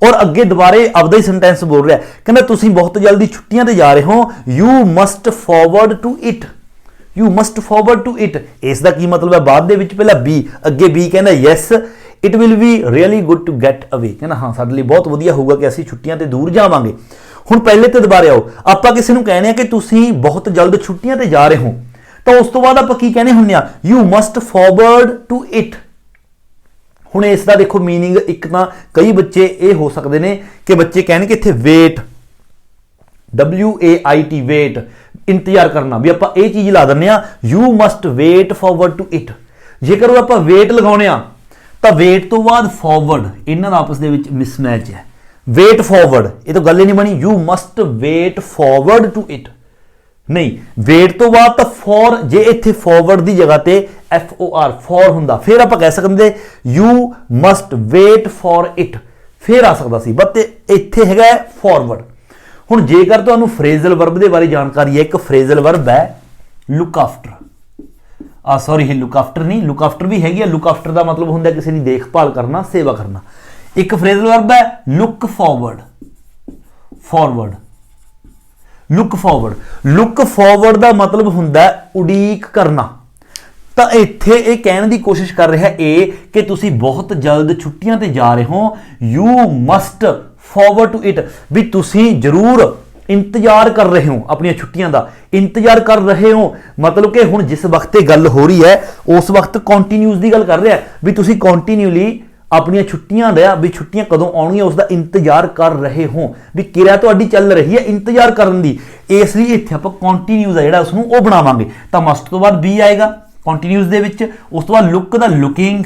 ਔਰ ਅੱਗੇ ਦੁਬਾਰੇ ਆਪਦਾ ਹੀ ਸੈਂਟੈਂਸ ਬੋਲ ਰਿਹਾ, ਕਹਿੰਦਾ ਤੁਸੀਂ ਬਹੁਤ ਜਲਦੀ ਛੁੱਟੀਆਂ ਤੇ ਜਾ ਰਹੇ ਹੋ। You must forward to it, you must forward to it, ਇਸ ਦਾ ਕੀ ਮਤਲਬ ਹੈ ਬਾਅਦ ਦੇ ਵਿੱਚ ਪਹਿਲਾਂ ਬੀ, ਅੱਗੇ ਬੀ ਕਹਿੰਦਾ yes it will be really good to get away, ਕਹਿੰਦਾ ਹਾਂ ਸਾਡੇ ਲਈ ਬਹੁਤ ਵਧੀਆ ਹੋਊਗਾ ਕਿ ਅਸੀਂ ਛੁੱਟੀਆਂ ਤੇ ਦੂਰ ਜਾਵਾਂਗੇ। ਹੁਣ ਪਹਿਲੇ ਤੇ ਦੁਬਾਰੇ ਆਓ, ਆਪਾਂ ਕਿਸੇ ਨੂੰ ਕਹਿੰਦੇ ਆ ਕਿ ਤੁਸੀਂ ਬਹੁਤ ਜਲਦ ਛੁੱਟੀਆਂ ਤੇ ਜਾ ਰਹੇ ਹੋ, ਤਾਂ ਉਸ ਤੋਂ ਬਾਅਦ ਆਪਾਂ ਕੀ ਕਹਿੰਦੇ ਹੁੰਦੇ ਆ, you must forward to it. ਹੁਣ ਇਸ ਦਾ ਦੇਖੋ ਮੀਨਿੰਗ, ਇੱਕ ਤਾਂ ਕਈ ਬੱਚੇ ਇਹ ਹੋ ਸਕਦੇ ਨੇ ਕਿ ਬੱਚੇ ਕਹਿਣਗੇ ਇੱਥੇ ਵੇਟ, WAIT ਵੇਟ, ਇੰਤਜ਼ਾਰ ਕਰਨਾ, ਵੀ ਆਪਾਂ ਇਹ ਚੀਜ਼ ਲਾ ਦਿੰਦੇ ਆ you must wait forward to it. ਜੇਕਰ ਆਪਾਂ ਵੇਟ ਲਗਾਉਣੇ ਆ ਤਾਂ ਵੇਟ ਤੋਂ ਬਾਅਦ ਫਾਰਵਰਡ, ਇਹਨਾਂ ਦਾ ਆਪਸ ਦੇ ਵਿੱਚ ਮਿਸਮੈਚ ਹੈ। ਵੇਟ ਫਾਰਵਰਡ, ਇਹ ਤਾਂ ਗੱਲ ਹੀ ਨਹੀਂ ਬਣੀ, you must wait forward to it, ਨਹੀਂ, ਵੇਟ ਤੋਂ ਬਾਅਦ ਤਾਂ ਫॉर, ਜੇ ਇੱਥੇ ਫਾਰਵਰਡ ਦੀ ਜਗ੍ਹਾ ਤੇ FOR ਫॉर ਹੁੰਦਾ, ਫਿਰ ਆਪਾਂ ਕਹਿ ਸਕਦੇ you must wait for it, ਫਿਰ ਆ ਸਕਦਾ ਸੀ, ਬਟ ਇੱਥੇ ਹੈਗਾ ਫਾਰਵਰਡ। ਹੁਣ ਜੇਕਰ ਤੁਹਾਨੂੰ ਫਰੇਜ਼ਲ ਵਰਬ ਦੇ ਬਾਰੇ ਜਾਣਕਾਰੀ ਹੈ, ਇੱਕ ਫਰੇਜ਼ਲ ਵਰਬ ਹੈ look after, sorry look after ਨਹੀਂ, ਲੁੱਕ ਆਫਟਰ ਵੀ ਹੈਗੀ ਆ। ਲੁੱਕ ਆਫਟਰ ਦਾ ਮਤਲਬ ਹੁੰਦਾ ਕਿਸੇ ਦੀ ਦੇਖਭਾਲ ਕਰਨਾ, ਸੇਵਾ ਕਰਨਾ। ਇੱਕ ਫਰੇਜ਼ਲ ਵਰਬ ਹੈ look forward, forward, look forward. Look forward ਦਾ ਮਤਲਬ ਹੁੰਦਾ ਉਡੀਕ ਕਰਨਾ। ਤਾਂ ਇੱਥੇ ਇਹ ਕਹਿਣ ਦੀ ਕੋਸ਼ਿਸ਼ ਕਰ ਰਿਹਾ ਇਹ ਕਿ ਤੁਸੀਂ ਬਹੁਤ ਜਲਦ ਛੁੱਟੀਆਂ ਤੇ ਜਾ ਰਹੇ ਹੋ, you must forward to it, ਵੀ ਤੁਸੀਂ ਜ਼ਰੂਰ ਇੰਤਜ਼ਾਰ ਕਰ ਰਹੇ ਹੋ ਆਪਣੀਆਂ ਛੁੱਟੀਆਂ ਦਾ, ਇੰਤਜ਼ਾਰ ਕਰ ਰਹੇ ਹੋ ਮਤਲਬ ਕਿ ਹੁਣ ਜਿਸ ਵਕਤ ਤੇ ਗੱਲ ਹੋ ਰਹੀ ਹੈ ਉਸ ਵਕਤ ਕੰਟੀਨਿਊਸ ਦੀ ਗੱਲ ਕਰ ਰਿਹਾ, ਵੀ ਤੁਸੀਂ ਕੰਟੀਨਿਊਲੀ ਆਪਣੀਆਂ ਛੁੱਟੀਆਂ ਦਾ, ਵੀ ਛੁੱਟੀਆਂ ਕਦੋਂ ਆਉਣਗੀਆਂ ਉਸ ਦਾ ਇੰਤਜ਼ਾਰ ਕਰ ਰਹੇ ਹੋ, ਵੀ ਕਿਰਿਆ ਤੁਹਾਡੀ ਚੱਲ ਰਹੀ ਹੈ ਇੰਤਜ਼ਾਰ ਕਰਨ ਦੀ। ਇਸ ਲਈ ਇੱਥੇ ਆਪਾਂ ਕੰਟੀਨਿਊਸ ਆ ਜਿਹੜਾ ਉਸਨੂੰ ਉਹ ਬਣਾਵਾਂਗੇ, ਤਾਂ ਮਸਟ ਤੋਂ ਬਾਅਦ ਬੀ ਆਏਗਾ ਕੰਟੀਨਿਊਸ ਦੇ ਵਿੱਚ। ਉਸ ਤੋਂ ਬਾਅਦ ਲੁੱਕ ਦਾ looking,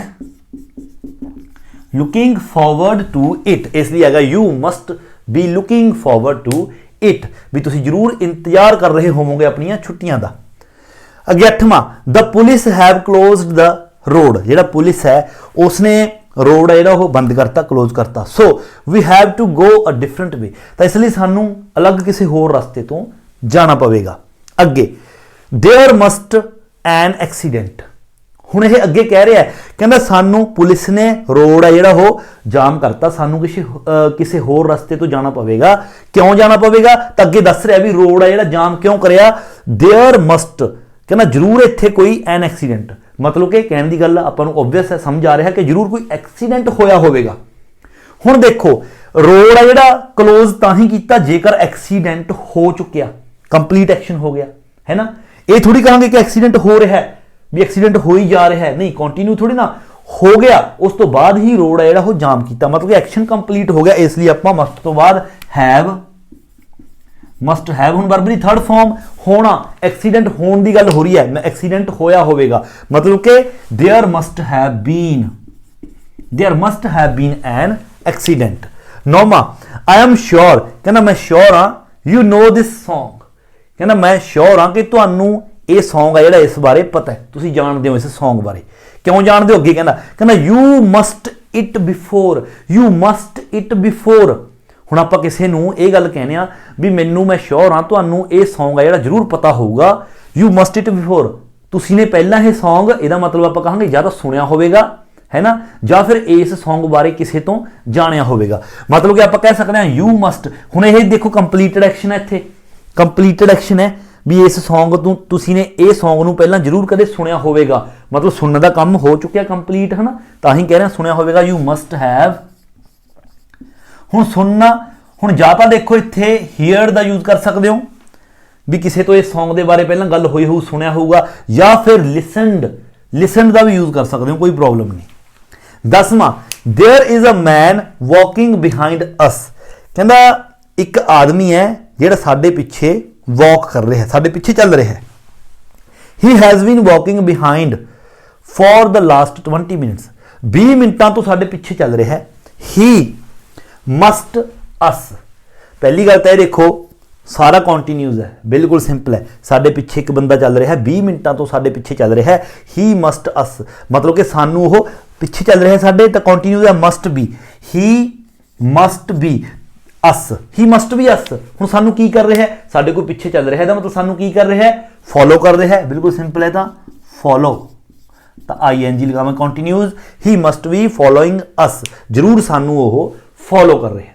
looking forward to it, ਇਸ ਲਈ ਆਏਗਾ you must be looking forward to it, ਵੀ ਤੁਸੀਂ ਜ਼ਰੂਰ ਇੰਤਜ਼ਾਰ ਕਰ ਰਹੇ ਹੋਵੋਗੇ ਆਪਣੀਆਂ ਛੁੱਟੀਆਂ ਦਾ। ਅੱਗੇ 8ਵਾਂ, the police have closed the road, ਜਿਹੜਾ ਪੁਲਿਸ ਹੈ ਉਸਨੇ ਰੋਡ ਹੈ ਜਿਹੜਾ ਉਹ ਬੰਦ ਕਰਤਾ, ਕਲੋਜ਼ ਕਰਤਾ। So we have to go a different way, ਤਾਂ ਇਸ ਲਈ ਸਾਨੂੰ ਅਲੱਗ ਕਿਸੇ ਹੋਰ ਰਸਤੇ ਤੋਂ ਜਾਣਾ ਪਵੇਗਾ। ਅੱਗੇ ਦੇਅਰ ਮਸਟ ਐਨ ਐਕਸੀਡੈਂਟ, ਹੁਣ ਇਹ ਅੱਗੇ ਕਹਿ ਰਿਹਾ, ਕਹਿੰਦਾ ਸਾਨੂੰ ਪੁਲਿਸ ਨੇ ਰੋਡ ਹੈ ਜਿਹੜਾ ਉਹ ਜਾਮ ਕਰਤਾ, ਸਾਨੂੰ ਕਿਸੇ ਹੋਰ ਰਸਤੇ ਤੋਂ ਜਾਣਾ ਪਵੇਗਾ। ਕਿਉਂ ਜਾਣਾ ਪਵੇਗਾ, ਤਾਂ ਅੱਗੇ ਦੱਸ ਰਿਹਾ ਵੀ ਰੋਡ ਹੈ ਜਿਹੜਾ ਜਾਮ ਕਿਉਂ ਕਰਿਆ। ਦੇਅਰ ਮਸਟ, ਕਹਿੰਦਾ ਜ਼ਰੂਰ ਇੱਥੇ ਕੋਈ ਐਨ ਐਕਸੀਡੈਂਟ, ਮਤਲਬ ਕਿ ਕਹਿਣ ਦੀ ਗੱਲ ਆਪਾਂ ਨੂੰ ਓਬਵੀਅਸ ਹੈ, ਸਮਝ ਆ ਰਿਹਾ ਕਿ ਜ਼ਰੂਰ ਕੋਈ ਐਕਸੀਡੈਂਟ ਹੋਇਆ ਹੋਵੇਗਾ। ਹੁਣ ਦੇਖੋ ਰੋਡ ਆ ਜਿਹੜਾ ਕਲੋਜ਼ ਤਾਂ ਹੀ ਕੀਤਾ ਜੇਕਰ ਐਕਸੀਡੈਂਟ ਹੋ ਚੁੱਕਿਆ, ਕੰਪਲੀਟ ਐਕਸ਼ਨ ਹੋ ਗਿਆ, ਹੈ ਨਾ। ਇਹ ਥੋੜੀ ਕਹਾਂਗੇ ਕਿ ਐਕਸੀਡੈਂਟ ਹੋ ਰਿਹਾ ਹੈ, ਵੀ ਐਕਸੀਡੈਂਟ ਹੋ ਹੀ ਜਾ ਰਿਹਾ ਹੈ, ਨਹੀਂ, ਕੰਟੀਨਿਊ ਥੋੜੀ ਨਾ, ਹੋ ਗਿਆ ਉਸ ਤੋਂ ਬਾਅਦ ਹੀ ਰੋਡ ਆ ਜਿਹੜਾ ਉਹ ਜਾਮ ਕੀਤਾ, ਮਤਲਬ ਕਿ ਐਕਸ਼ਨ ਕੰਪਲੀਟ ਹੋ ਗਿਆ। ਇਸ ਲਈ ਆਪਾਂ ਮਸਟ ਤੋਂ ਬਾਅਦ ਹੈਵ, ਮਸਟ ਹੈਵ ਹੁਣ ਵਰਬ ਦੀ ਥਰਡ ਫਾਰਮ, ਹੋਣਾ, ਐਕਸੀਡੈਂਟ ਹੋਣ ਦੀ ਗੱਲ ਹੋ ਰਹੀ ਹੈ, ਮੈਂ ਐਕਸੀਡੈਂਟ ਹੋਇਆ ਹੋਵੇਗਾ, ਮਤਲਬ ਕਿ there must have been, there must have been an accident. 9वां, आई एम श्योर, कहना मैं श्योर हाँ यू नो दिस सॉन्ग, कहना मैं श्योर हाँ कि तुहानू ये सॉन्ग है जिहड़ा इस बारे पता है, तुसीं जानदे हो इस सॉन्ग बारे। क्यों जानदे हो, अगे कहना you must it before, you must it before. ਹੁਣ ਆਪਾਂ ਕਿਸੇ ਨੂੰ ਇਹ ਗੱਲ ਕਹਿੰਦੇ ਆ ਵੀ ਮੈਨੂੰ ਮੈਂ ਸ਼ੋਰ ਹਾਂ ਤੁਹਾਨੂੰ ਇਹ ਸੌਂਗ ਆ ਜਿਹੜਾ ਜ਼ਰੂਰ ਪਤਾ ਹੋਊਗਾ, ਯੂ ਮਸਟ ਇਟ ਬਿਫੋਰ, ਤੁਸੀਂ ਨੇ ਪਹਿਲਾਂ ਇਹ ਸੌਂਗ, ਇਹਦਾ ਮਤਲਬ ਆਪਾਂ ਕਹਾਂਗੇ ਜਾਂ ਤਾਂ ਸੁਣਿਆ ਹੋਵੇਗਾ, ਹੈ ਨਾ, ਜਾਂ ਫਿਰ ਇਸ ਸੌਂਗ ਬਾਰੇ ਕਿਸੇ ਤੋਂ ਜਾਣਿਆ ਹੋਵੇਗਾ। ਮਤਲਬ ਕਿ ਆਪਾਂ ਕਹਿ ਸਕਦੇ ਹਾਂ ਯੂ ਮਸਟ। ਹੁਣ ਇਹ ਦੇਖੋ ਕੰਪਲੀਟਡ ਐਕਸ਼ਨ ਹੈ, ਇੱਥੇ ਕੰਪਲੀਟਡ ਐਕਸ਼ਨ ਹੈ ਵੀ ਇਸ ਸੌਂਗ ਤੋਂ ਤੁਸੀਂ ਨੇ ਇਹ ਸੌਂਗ ਨੂੰ ਪਹਿਲਾਂ ਜ਼ਰੂਰ ਕਦੇ ਸੁਣਿਆ ਹੋਵੇਗਾ, ਮਤਲਬ ਸੁਣਨ ਦਾ ਕੰਮ ਹੋ ਚੁੱਕਿਆ ਕੰਪਲੀਟ, ਹੈ ਨਾ, ਤਾਂ ਹੀ ਕਹਿ ਰਿਹਾ ਸੁਣਿਆ ਹੋਵੇਗਾ, ਯੂ ਮਸਟ ਹੈਵ। ਹੁਣ ਸੁਣਨਾ, ਹੁਣ ਜਾਂ ਤਾਂ ਦੇਖੋ ਇੱਥੇ ਹੀਅਰ ਦਾ ਯੂਜ਼ ਕਰ ਸਕਦੇ ਹੋ ਵੀ ਕਿਸੇ ਤੋਂ ਇਸ ਸੌਂਗ ਦੇ ਬਾਰੇ ਪਹਿਲਾਂ ਗੱਲ ਹੋਈ ਹੋਊ, ਸੁਣਿਆ ਹੋਊਗਾ, ਜਾਂ ਫਿਰ ਲਿਸਨਡ, ਲਿਸਨਡ ਦਾ ਵੀ ਯੂਜ਼ ਕਰ ਸਕਦੇ ਹੋ, ਕੋਈ ਪ੍ਰੋਬਲਮ ਨਹੀਂ। 10ਵਾਂ, there is a man walking behind us, कहता एक आदमी है ਜਿਹੜਾ ਸਾਡੇ ਪਿੱਛੇ वॉक कर रहा है, ਸਾਡੇ ਪਿੱਛੇ ਚੱਲ ਰਿਹਾ ਹੈ। He has been walking behind for the last 20 minutes, 20 मिनटां ਤੋਂ ਸਾਡੇ ਪਿੱਛੇ ਚੱਲ ਰਿਹਾ ਹੈ। ही मस्ट अस, पहली गल तो यह देखो सारा कॉन्टीन्यूज है, बिल्कुल सिंपल है, साडे पिछे एक बंदा चल रहा है, 20 मिनटां तो साडे पिछे चल रहा है। ही मस्ट अस मतलब कि सानू वो पिछे चल रहा है साडे, तो कॉन्टीन्यूज है must be, he must be us, he must be us. हुण सानू की कर रहा है, साडे कोई पिछे चल रहा है, मतलब सानू की कर रहा है, फॉलो कर रहा है, बिल्कुल सिंपल है, तो फॉलो, तो ING लगावां continues, he must be following us, जरूर सानू वो फॉलो कर रहे हैं।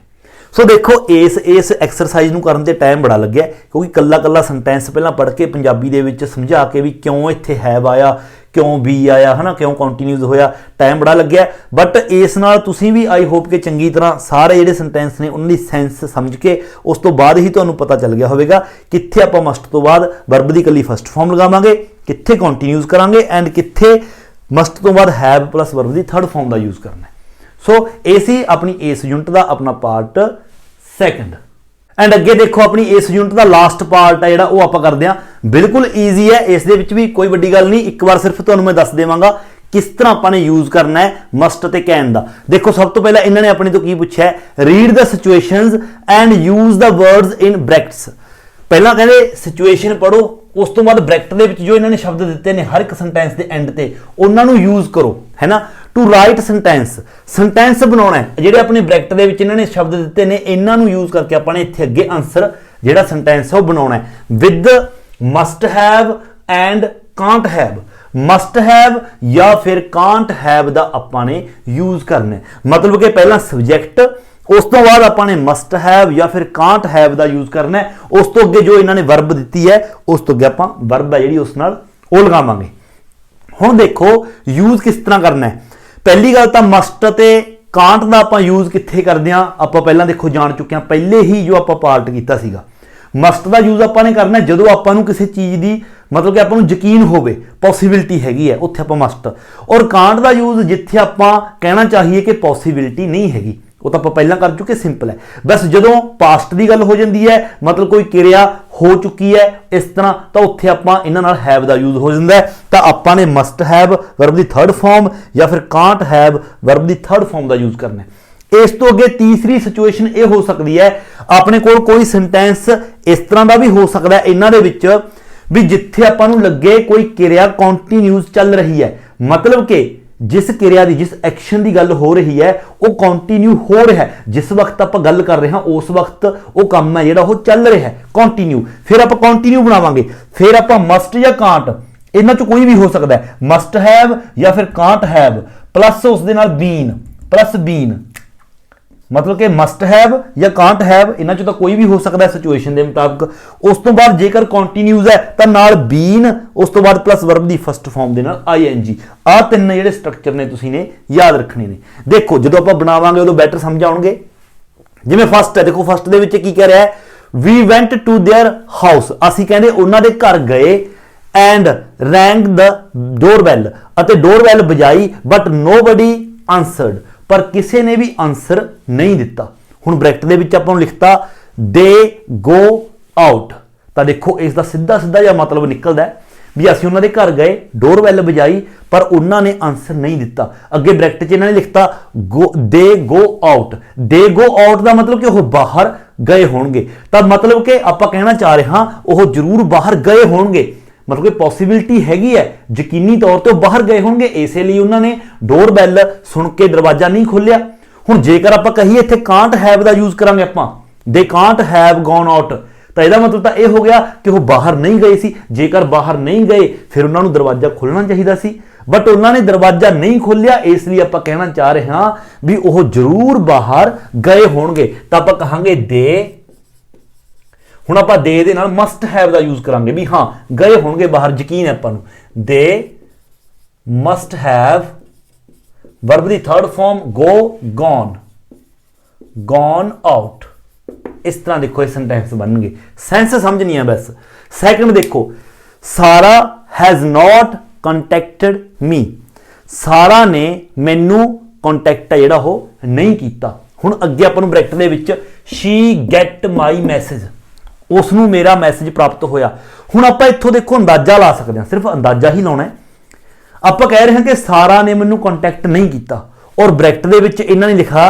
सो देखो इस एक्सरसाइज ਨੂੰ ਕਰਨ ਤੇ ਟਾਈਮ ਬੜਾ ਲੱਗਿਆ ਕਿਉਂਕਿ ਕੱਲਾ ਕੱਲਾ ਸੈਂਟੈਂਸ ਪਹਿਲਾਂ ਪੜ੍ਹ ਕੇ ਪੰਜਾਬੀ ਦੇ ਵਿੱਚ ਸਮਝਾ ਕੇ ਵੀ ਕਿਉਂ ਇੱਥੇ ਹੈਵ ਆਇਆ ਕਿਉਂ ਬੀ ਆਇਆ ਹੈ ਨਾ ਕਿਉਂ ਕੰਟੀਨਿਊਸ ਹੋਇਆ ਟਾਈਮ ਬੜਾ ਲੱਗਿਆ ਬਟ ਇਸ ਨਾਲ ਤੁਸੀਂ ਵੀ ਆਈ ਹੋਪ ਕਿ ਚੰਗੀ ਤਰ੍ਹਾਂ ਸਾਰੇ ਜਿਹੜੇ ਸੈਂਟੈਂਸ ਨੇ ਉਹਨਾਂ ਦੀ ਸੈਂਸ ਸਮਝ ਕੇ ਉਸ ਤੋਂ ਬਾਅਦ ਹੀ ਤੁਹਾਨੂੰ ਪਤਾ ਚੱਲ ਗਿਆ ਹੋਵੇਗਾ ਕਿੱਥੇ ਆਪਾਂ ਮਸਟ ਤੋਂ ਬਾਅਦ ਵਰਬ ਦੀ ਇਕੱਲੀ ਫਸਟ ਫਾਰਮ ਲਗਾਵਾਂਗੇ ਕਿੱਥੇ ਕੰਟੀਨਿਊਸ ਕਰਾਂਗੇ ਐਂਡ ਕਿੱਥੇ ਮਸਟ ਤੋਂ ਬਾਅਦ have plus verb the third farm the use ਕਰਨਾ ਹੈ ਸੋ ਇਹ ਸੀ ਆਪਣੀ ਇਸ ਯੂਨਿਟ ਦਾ ਆਪਣਾ ਪਾਰਟ ਸੈਕੰਡ एंड अगे देखो अपनी इस यूनिट का लास्ट पार्ट है जिहड़ा वो आपां करदे हां बिल्कुल ईजी है इस दे विच भी कोई वड्डी गल नहीं एक बार सिर्फ तुहानूं मैं दस देवांगा किस तरह आपां ने यूज करना है मस्ट ते कैन दा देखो सब तो पहला इन्होंने अपने तो की पूछा है read the situations and use the words in brackets पहला कहते सिचुएशन पढ़ो उस तो बाद ब्रैकेट दे विच जो इन्होंने शब्द दिते ने हर एक सेंटेंस के एंड ते उन्हां नूं यूज करो है ना टू राइट सेंटेंस बनाना है जिहड़े अपने ब्रैकेट दे विच इन्होंने शब्द दिते ने इन्हां नूं यूज करके आपां ने इत्थे अगे आंसर जिहड़ा सेंटेंस है वो बनाना है with must have and can't have must have या फिर कांट हैव दा आपां ने यूज करना है मतलब कि पहला सब्जैक्ट उस तो बाद आपां ने मस्ट हैव या फिर कांट हैव दा यूज करना है उस तो अगे जो इन्होंने वर्ब दी है उस तो अगे आपां वर्ब है जिहड़ी उस नाल वो लगावांगे हुण देखो यूज किस तरह करना है पहली गल तो मस्ट ते कांट का आपां यूज कित्थे करदे हां आपां पहलां देखो जान चुके हैं पहले ही जो आपां पार्ट कीता सीगा मस्ट का यूज आपां ने करना जदों आपां नूं किसी चीज़ की मतलब कि आपां नूं यकीन होवे पॉसिबिलिटी हैगी है उत्थे आपां मस्ट और कांट का यूज जिथे आपां कहना चाहिए कि पॉसिबिलिटी नहीं हैगी वो तो आप पहला कर चुके सिंपल है बस जदों पास्ट की गल हो जाती है मतलब कोई क्रिया हो चुकी है इस तरह तो उत्थे आपां इन्हां नाल हैव दा यूज हो जाता है तो आपां ने मस्ट हैव वर्ब दी थर्ड फॉर्म या फिर कांट हैव वर्ब दी थर्ड फॉर्म दा यूज करना है इस तो अगे तीसरी सिचुएशन ये हो सकती है अपने कोल कोई सेंटेंस इस तरह का भी हो सकता है इन्हां दे विच भी जिथे आपां नूं लगे कोई क्रिया कंटीन्यूस चल रही है मतलब कि जिस क्रिया की जिस एक्शन की गल हो रही है वो कंटिन्यू हो रहा है जिस वक्त आप गल कर रहे हैं उस वक्त वो काम है जो चल रहा है कंटिन्यू फिर आप कंटिन्यू बनावांगे फिर आप मस्ट या कांट इन्हां चों कोई भी हो सकता है मस्ट हैव या फिर कांट हैव प्लस उस दे नाल बीन प्लस बीन मतलब कि मस्ट हैव या कांट हैव इन्हां चों तो कोई भी हो सकता है सिचुएशन के मुताबिक उस तो बाद जेकर कंटिन्यूज है तो नाल बीन उस तो बाद प्लस वर्ब की फस्ट फॉर्म के नाल ING आ तीन जिहड़े स्ट्रक्चर ने तुसीं ने याद रखने ने देखो जदों आपां बनावांगे उदों बैटर समझ आउणगे जिवें फस्ट है देखो फस्ट दे विच की कह रहा है we went to their house असीं कहंदे उन्हां दे घर गए एंड रैंग द डोरबैल अते डोरबैल बजाई बट नोबडी आंसर्ड पर किसी ने भी आंसर नहीं दिता हुण ब्रैकेट दे विच आपां नूं लिखता दे गो आउट तो देखो इसका सीधा सीधा जिहा मतलब निकलदा है भी असीं उन्हां दे घर गए डोरबैल बजाई पर उन्होंने आंसर नहीं दिता अगे ब्रैकेट च इन्होंने लिखता दे गो आउट का मतलब कि वह बाहर गए होणगे तो मतलब कि आपां कहना चाह रहे हाँ वह जरूर बाहर गए होणगे मतलब कि पॉसिबिलिटी हैगी है यकीनी तौर पर बाहर गए होंगे इसलिए उन्होंने डोर बैल सुन के दरवाजा नहीं खोलिया हुण जेकर आपां कहिए इत्थे कांट हैव दा यूज करांगे आपां they can't have gone out तो यह मतलब तो यह हो गया कि वह बाहर नहीं गए सी जेकर बाहर नहीं गए फिर उन्होंने दरवाजा खोलना चाहिए सी बट उन्होंने दरवाजा नहीं खोलिया इसलिए आपां कहना चाह रहे हाँ भी वह जरूर बाहर गए होंगे तो आपां कहांगे दे हुण आपां दे दे नाल मस्ट हैव दा यूज करांगे भी हाँ गए होंगे बाहर यकीन है आपां नूं दे मस्ट हैव वर्ब दी थर्ड फॉर्म गो गॉन आउट इस तरह देखो ये सेंटेंस बन गए सेंस समझनी है बस सैकंड देखो सारा हैज नॉट कॉन्टैक्टेड मी सारा ने मैनू कॉन्टैक्ट है जिहड़ा वो नहीं कीता हुण अगे आपां नूं ब्रैकेट दे विच शी गैट माई मैसेज उसनों मेरा मैसेज प्राप्त होया हुण आपां इत्थों देखो अंदाजा ला सकते हैं सिर्फ अंदाजा ही लाना है आपां कह रहे हैं कि सारा ने मैनू कॉन्टैक्ट नहीं किया और ब्रैकेट दे विच इन्हां ने लिखा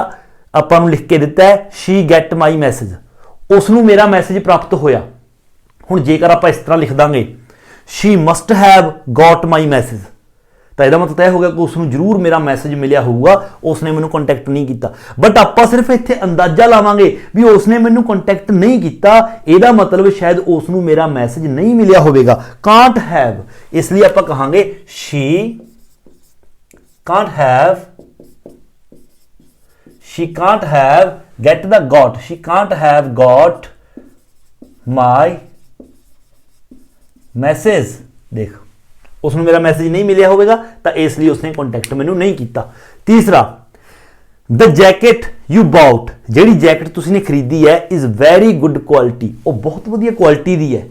आपां नूं लिख के दिता है शी गैट माई मैसेज उसनों मेरा मैसेज प्राप्त होया हुण जेकर आपां इस तरह लिख Dange she must have got my message तो यह मतलब यह हो गया कि उसको जरूर मेरा मैसेज मिलिया होगा उसने मैनू कॉन्टैक्ट नहीं किया बट आप सिर्फ इत्थे अंदाजा लावांगे भी उसने मैनू कॉन्टैक्ट नहीं किया यदा मतलब शायद उसनू मेरा मैसेज नहीं मिलिया होगा कांट हैव इसलिए आप कहांगे she can't have get the got, she can't have got my message. देख उसनूं मेरा मैसेज नहीं मिलिया होगा तो इसलिए उसने कॉन्टैक्ट मैनू नहीं किया। तीसरा, द जैकेट यू बाउट, जिहड़ी जैकेट तुसीं खरीदी है इज वैरी गुड क्वालिटी, वो बहुत वधिया क्वालिटी दी है।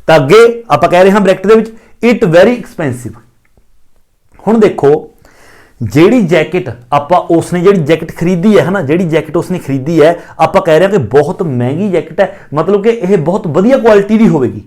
तो अगे आप कह रहे हैं ब्रैकेट दे विच इट वैरी एक्सपेंसिव। हुण देखो ਜਿਹੜੀ जैकेट ਆਪਾਂ उसने ਜਿਹੜੀ जैकेट खरीदी है ना, ਜਿਹੜੀ जैकेट उसने खरीदी है ਆਪਾਂ कह रहे हैं कि बहुत महंगी जैकेट है, मतलब कि यह बहुत वधिया क्वालिटी ਦੀ ਹੋਵੇਗੀ।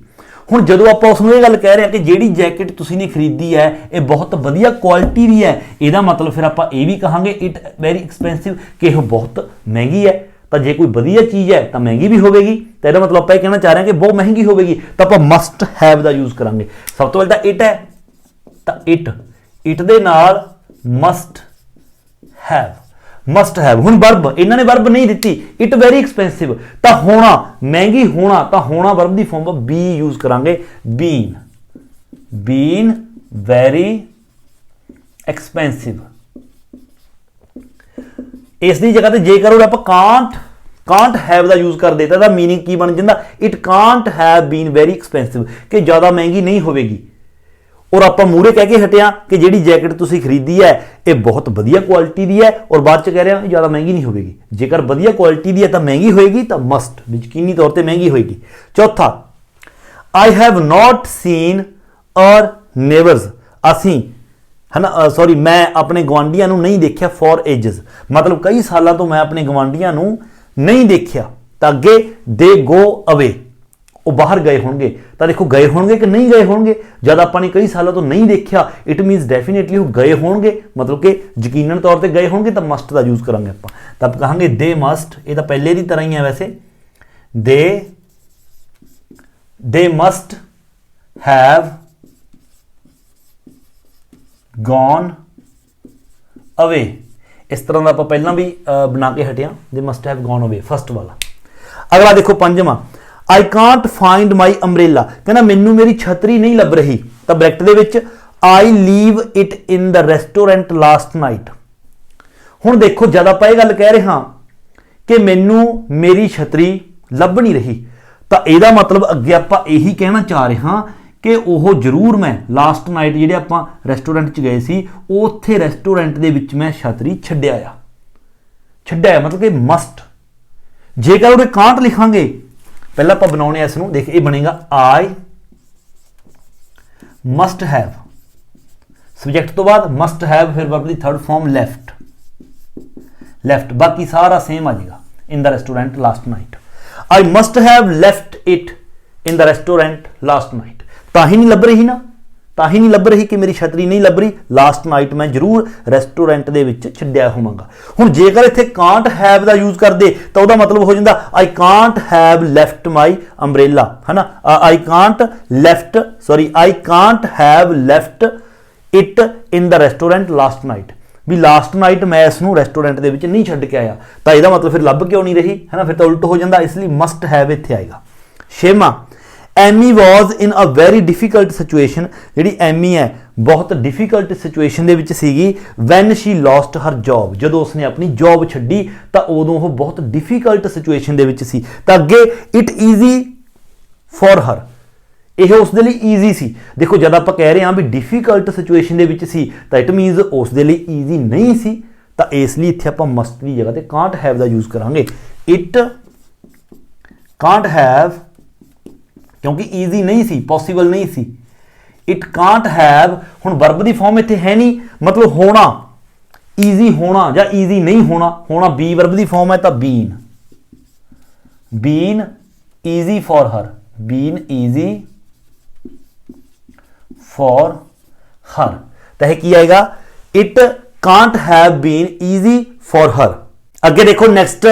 ਹੁਣ ਜਦੋਂ ਆਪਾਂ ਉਸ ਨੂੰ ਇਹ ਗੱਲ ਕਹਿ ਰਹੇ ਹਾਂ ਕਿ ਜਿਹੜੀ ਜੈਕਟ ਤੁਸੀਂ ਨੇ ਖਰੀਦੀ ਹੈ ਇਹ ਬਹੁਤ ਵਧੀਆ ਕੁਆਲਿਟੀ ਦੀ ਹੈ, ਇਹਦਾ ਮਤਲਬ ਫਿਰ ਆਪਾਂ ਇਹ ਵੀ ਕਹਾਂਗੇ ਇਟ ਵੈਰੀ ਐਕਸਪੈਂਸਿਵ, ਕਿ ਇਹ ਬਹੁਤ ਮਹਿੰਗੀ ਹੈ। ਤਾਂ ਜੇ ਕੋਈ ਵਧੀਆ ਚੀਜ਼ ਹੈ ਤਾਂ ਮਹਿੰਗੀ ਵੀ ਹੋਵੇਗੀ, ਤਾਂ ਇਹਦਾ ਮਤਲਬ ਆਪਾਂ ਇਹ ਕਹਿਣਾ ਚਾਹ ਰਹੇ ਹਾਂ ਕਿ ਬਹੁਤ ਮਹਿੰਗੀ ਹੋਵੇਗੀ, ਤਾਂ ਆਪਾਂ ਮਸਟ ਹੈਵ ਦਾ ਯੂਜ਼ ਕਰਾਂਗੇ। ਸਭ ਤੋਂ ਪਹਿਲਾਂ ਤਾਂ ਇਟ ਹੈ, ਤਾਂ ਇਟ ਦੇ ਨਾਲ ਮਸਟ हैव, मस्ट हैव। हुण वर्ब इन्होंने वर्ब नहीं दी, इट वेरी एक्सपेंसिव, तो होना महंगी होना, तो होना वर्ब की फॉर्म बी यूज करांगे, बीन, बीन वेरी एक्सपेंसिव। इस दी जगह ते जेकर आप कांट हैव दा यूज कर देता, मीनिंग की बन जाता, it can't have been very expensive, कि ज़्यादा महंगी नहीं होगी। और आप मूहरे कह के हटिया कि जिहड़ी जैकेट तुसीं खरीदी है ये बहुत वधिया क्वालिटी दी है, और बाद च कह रहे हैं ज़्यादा महंगी नहीं होगी। जेकर वधिया क्वालिटी दी है तो महंगी होएगी, तो मस्ट यकीनी तौर पर महंगी होएगी। चौथा, आई हैव नॉट सीन और नेबर्स, असीं है ना, सॉरी मैं अपने गवांढियां नूं नहीं देखिया फॉर एजेस, मतलब कई सालों तो मैं अपने गवांढियां नूं नहीं देखिया। तो अगे दे गो अवे, वो बाहर गए होंगे, तो देखो गए होंगे कि नहीं गए होंगे, जब आपने कई सालों तो नहीं देखा इट मीनस डेफिनेटली वो गए होंगे, मतलब कि यकीनन तौर पे गए होंगे, तो मस्ट का यूज करांगे आप। तब कहांगे दे मस्ट, ये तो पहले की तरह ही है वैसे, they must have gone away. इस तरह का आप पहला भी बना के हटिया, they must have gone away, first वाला। अगला देखो पंजवां, I can't find my umbrella, कहना मैनू मेरी छतरी नहीं लभ रही, तो ब्रैकेट दे विच I leave it in the restaurant last night. हुण देखो जद आप ये गल कह रहे हाँ कि मैनू मेरी छतरी लभ नहीं रही, तो यदा मतलब अगे आप यही कहना चाह रहे हाँ कि वह जरूर मैं लास्ट नाइट जिहड़े आपां रेस्टोरेंट च गए सी, उत्थे रेस्टोरेंट दे विच मैं छतरी छड्डिया मतलब कि मस्ट। जेकर उहदे कांट लिखांगे, पहला आप बनाने इसनूं, देख ये बनेगा आई मस्ट हैव, सब्जेक्ट तो बाद मस्ट हैव, फिर वर्ब की थर्ड फॉर्म लेफ्ट, बाकी सारा सेम आ जाएगा, इन the restaurant last night. I must have left it in the restaurant last night, ताही नहीं लभ रही ना, ताही नहीं लभ रही कि मेरी छतरी नहीं लभ रही, लास्ट नाइट मैं जरूर रेस्टोरेंट दे विच छड्डिया होवांगा। हुण जेकर इत्थे कांट हैव दा यूज कर दे तो उहदा मतलब हो जांदा I can't have left my umbrella, है ना, I can't have left it in the restaurant last night, भी लास्ट नाइट मैं इसनूं रेस्टोरेंट दे विच नहीं छड्ड के आया, तो इहदा मतलब फिर लभ क्यों नहीं रही, है ना, फिर तो उल्ट हो जांदा, इसलिए मस्ट हैव इत्थे आएगा। छेवां, Amy was in a very difficult situation, जी एमी है बहुत डिफिकल्ट सिचुएशन दे विच सीगी, when she lost her job, जो उसने अपनी जॉब छड्डी तो उदों वो बहुत डिफिकल्ट सिचुएशन दे विच सी, तो अगे इट ईजी फॉर हर, यह उस दे लई ईजी सी। देखो जब आप कह रहे हैं भी डिफिकल्ट सिचुएशन दे विच सी, तो इट मीनस उस दे लई ईजी नहीं सी, तो इसलिए इत्थे आपां मस्ट की जगह ते कांट हैव दा यूज करांगे, इट कांट हैव, क्योंकि ईजी नहीं सी, पॉसिबल नहीं सी, इट कांट हैव। हुण वर्ब की फॉर्म इत्थे है नहीं, मतलब होना, ईजी होना या ईजी नहीं होना, होना बी वर्ब की फॉर्म है, तो been easy for her, been easy for her, तो यह की आएगा it can't have been easy for her. अगे देखो नेक्स्ट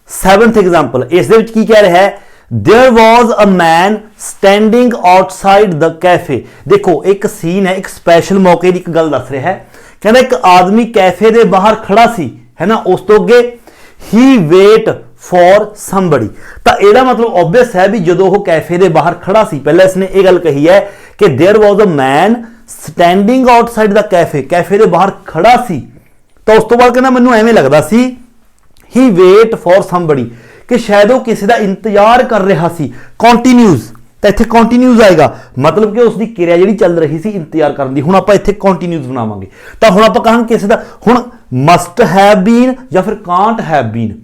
7th एग्जाम्पल, इस दे विच की कह रहा है, there was a man standing outside the cafe. देखो एक सीन है, एक स्पैशल मौके की एक गल दस रहा है, कहना एक आदमी कैफे के बाहर खड़ा सी, है ना, उस तो अगे ही वेट फॉर समबडी, तो यह मतलब ऑब्वियस है भी जो वो कैफे के बाहर खड़ा सी, पहले इसने ये गल कही है कि there was a man standing outside the cafe, cafe के बाहर खड़ा सी, तो उस तो बाद कहना मैनू एवें लगदा सी ਹੀ ਵੇਟ ਫॉर ਸਮਬਡੀ, ਕਿ ਸ਼ਾਇਦ ਉਹ ਕਿਸੇ ਦਾ ਇੰਤਜ਼ਾਰ ਕਰ ਰਿਹਾ ਸੀ। ਕੰਟੀਨਿਊਸ, ਤਾਂ ਇੱਥੇ ਕੰਟੀਨਿਊਸ ਆਏਗਾ, ਮਤਲਬ ਕਿ ਉਸ ਦੀ ਕਿਰਿਆ ਜਿਹੜੀ ਚੱਲ ਰਹੀ ਸੀ ਇੰਤਜ਼ਾਰ ਕਰਨ ਦੀ। ਹੁਣ ਆਪਾਂ ਇੱਥੇ ਕੰਟੀਨਿਊਸ ਬਣਾਵਾਂਗੇ, ਤਾਂ ਹੁਣ ਆਪਾਂ ਕਹਾਂਗੇ ਕਿਸੇ ਦਾ, ਹੁਣ ਮਸਟ ਹੈਵ ਬੀਨ ਜਾਂ ਫਿਰ ਕਾਂਟ ਹੈਵ ਬੀਨ,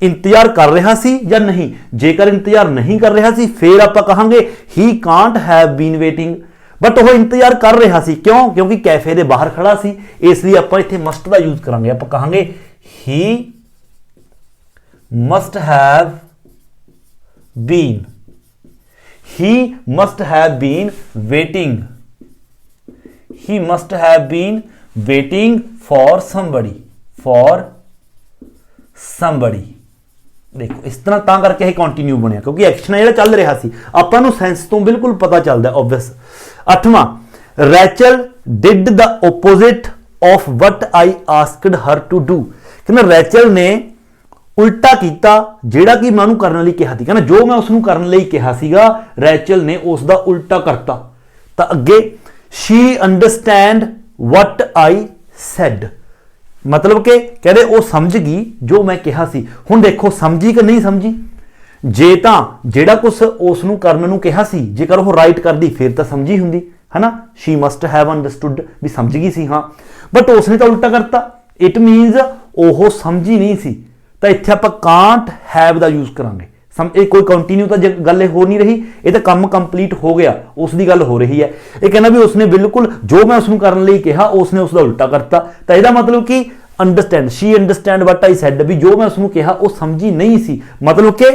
ਇੰਤਜ਼ਾਰ ਕਰ ਰਿਹਾ ਸੀ ਜਾਂ ਨਹੀਂ। ਜੇਕਰ ਇੰਤਜ਼ਾਰ ਨਹੀਂ ਕਰ ਰਿਹਾ ਸੀ ਫਿਰ ਆਪਾਂ ਕਹਾਂਗੇ he can't have been waiting, but ਉਹ ਇੰਤਜ਼ਾਰ ਕਰ ਰਿਹਾ ਸੀ। ਕਿਉਂ? ਕਿਉਂਕਿ ਕੈਫੇ ਦੇ ਬਾਹਰ ਖੜਾ ਸੀ, ਇਸ ਲਈ ਆਪਾਂ ਇੱਥੇ ਮਸਟ ਦਾ ਯੂਜ਼ ਕਰਾਂਗੇ। ਆਪਾਂ ਕਹਾਂਗੇ he must have been, he must have been waiting, he must have been waiting for somebody, for somebody। देखो इस तरह ਤਾਂ ਕਰਕੇ ਇਹ ਕੰਟੀਨਿਊ ਬਣਿਆ, ਕਿਉਂਕਿ ਐਕਸ਼ਨ ਜਿਹੜਾ ਚੱਲ ਰਿਹਾ ਸੀ। ਆਪਾਂ ਨੂੰ ਸੈਂਸ ਤੋਂ ਬਿਲਕੁਲ ਪਤਾ ਚੱਲਦਾ obvious. 8ਵਾਂ, ਰੈਚਲ did the opposite of what I asked her to do, ਕਹਿੰਦਾ ਰੈਚਲ ਨੇ ਉਲਟਾ ਕੀਤਾ ਜਿਹੜਾ ਕਿ ਮੈਂ ਉਹਨੂੰ ਕਰਨ ਲਈ ਕਿਹਾ ਸੀ। ਕਹਿੰਦਾ ਜੋ ਮੈਂ ਉਸ ਨੂੰ ਕਰਨ ਲਈ ਕਿਹਾ ਸੀਗਾ ਰੈਚਲ ਨੇ ਉਸ ਦਾ ਉਲਟਾ ਕਰਤਾ। ਤਾਂ ਅੱਗੇ she understand what I said, ਮਤਲਬ ਕਿ ਕਹਿੰਦੇ ਉਹ ਸਮਝ ਗਈ ਜੋ ਮੈਂ ਕਿਹਾ ਸੀ। ਹੁਣ ਦੇਖੋ ਸਮਝੀ ਕਿ ਨਹੀਂ ਸਮਝੀ। ਜੇ ਤਾਂ ਜਿਹੜਾ ਕੁਛ ਉਸ ਨੂੰ ਕਰਨ ਨੂੰ ਕਿਹਾ ਸੀ ਜੇਕਰ ਉਹ ਰਾਈਟ ਕਰਦੀ ਫਿਰ ਤਾਂ ਸਮਝੀ ਹੁੰਦੀ ਹੈ ਨਾ, she must have understood ਵੀ ਸਮਝ ਗਈ ਸੀ, ਹਾਂ, ਬਟ ਉਸਨੇ ਤਾਂ ਉਲਟਾ ਕਰਤਾ। ਇਟ ਮੀਨਸ ਉਹ ਸਮਝੀ ਨਹੀਂ ਸੀ, ਤਾਂ ਇੱਥੇ ਆਪਾਂ ਕਾਂਟ ਹੈਵ ਦਾ ਯੂਜ਼ ਕਰਾਂਗੇ। ਇਹ ਕੋਈ ਕੰਟੀਨਿਊ ਤਾਂ ਗੱਲ ਇਹ ਹੋ ਨਹੀਂ ਰਹੀ, ਇਹ ਤਾਂ ਕੰਮ ਕੰਪਲੀਟ ਹੋ ਗਿਆ, ਉਸ ਦੀ ਗੱਲ ਹੋ ਰਹੀ ਹੈ। ਇਹ ਕਹਿੰਦਾ ਵੀ ਉਸਨੇ ਬਿਲਕੁਲ ਜੋ ਮੈਂ ਉਸ ਨੂੰ ਕਰਨ ਲਈ ਕਿਹਾ ਉਸਨੇ ਉਸ ਦਾ ਉਲਟਾ ਕਰਤਾ। ਤਾਂ ਇਹਦਾ ਮਤਲਬ ਕਿ understand, she understand what I said, ਵੀ ਜੋ ਮੈਂ ਉਸ ਨੂੰ ਕਿਹਾ ਉਹ ਸਮਝੀ ਨਹੀਂ ਸੀ, ਮਤਲਬ ਕਿ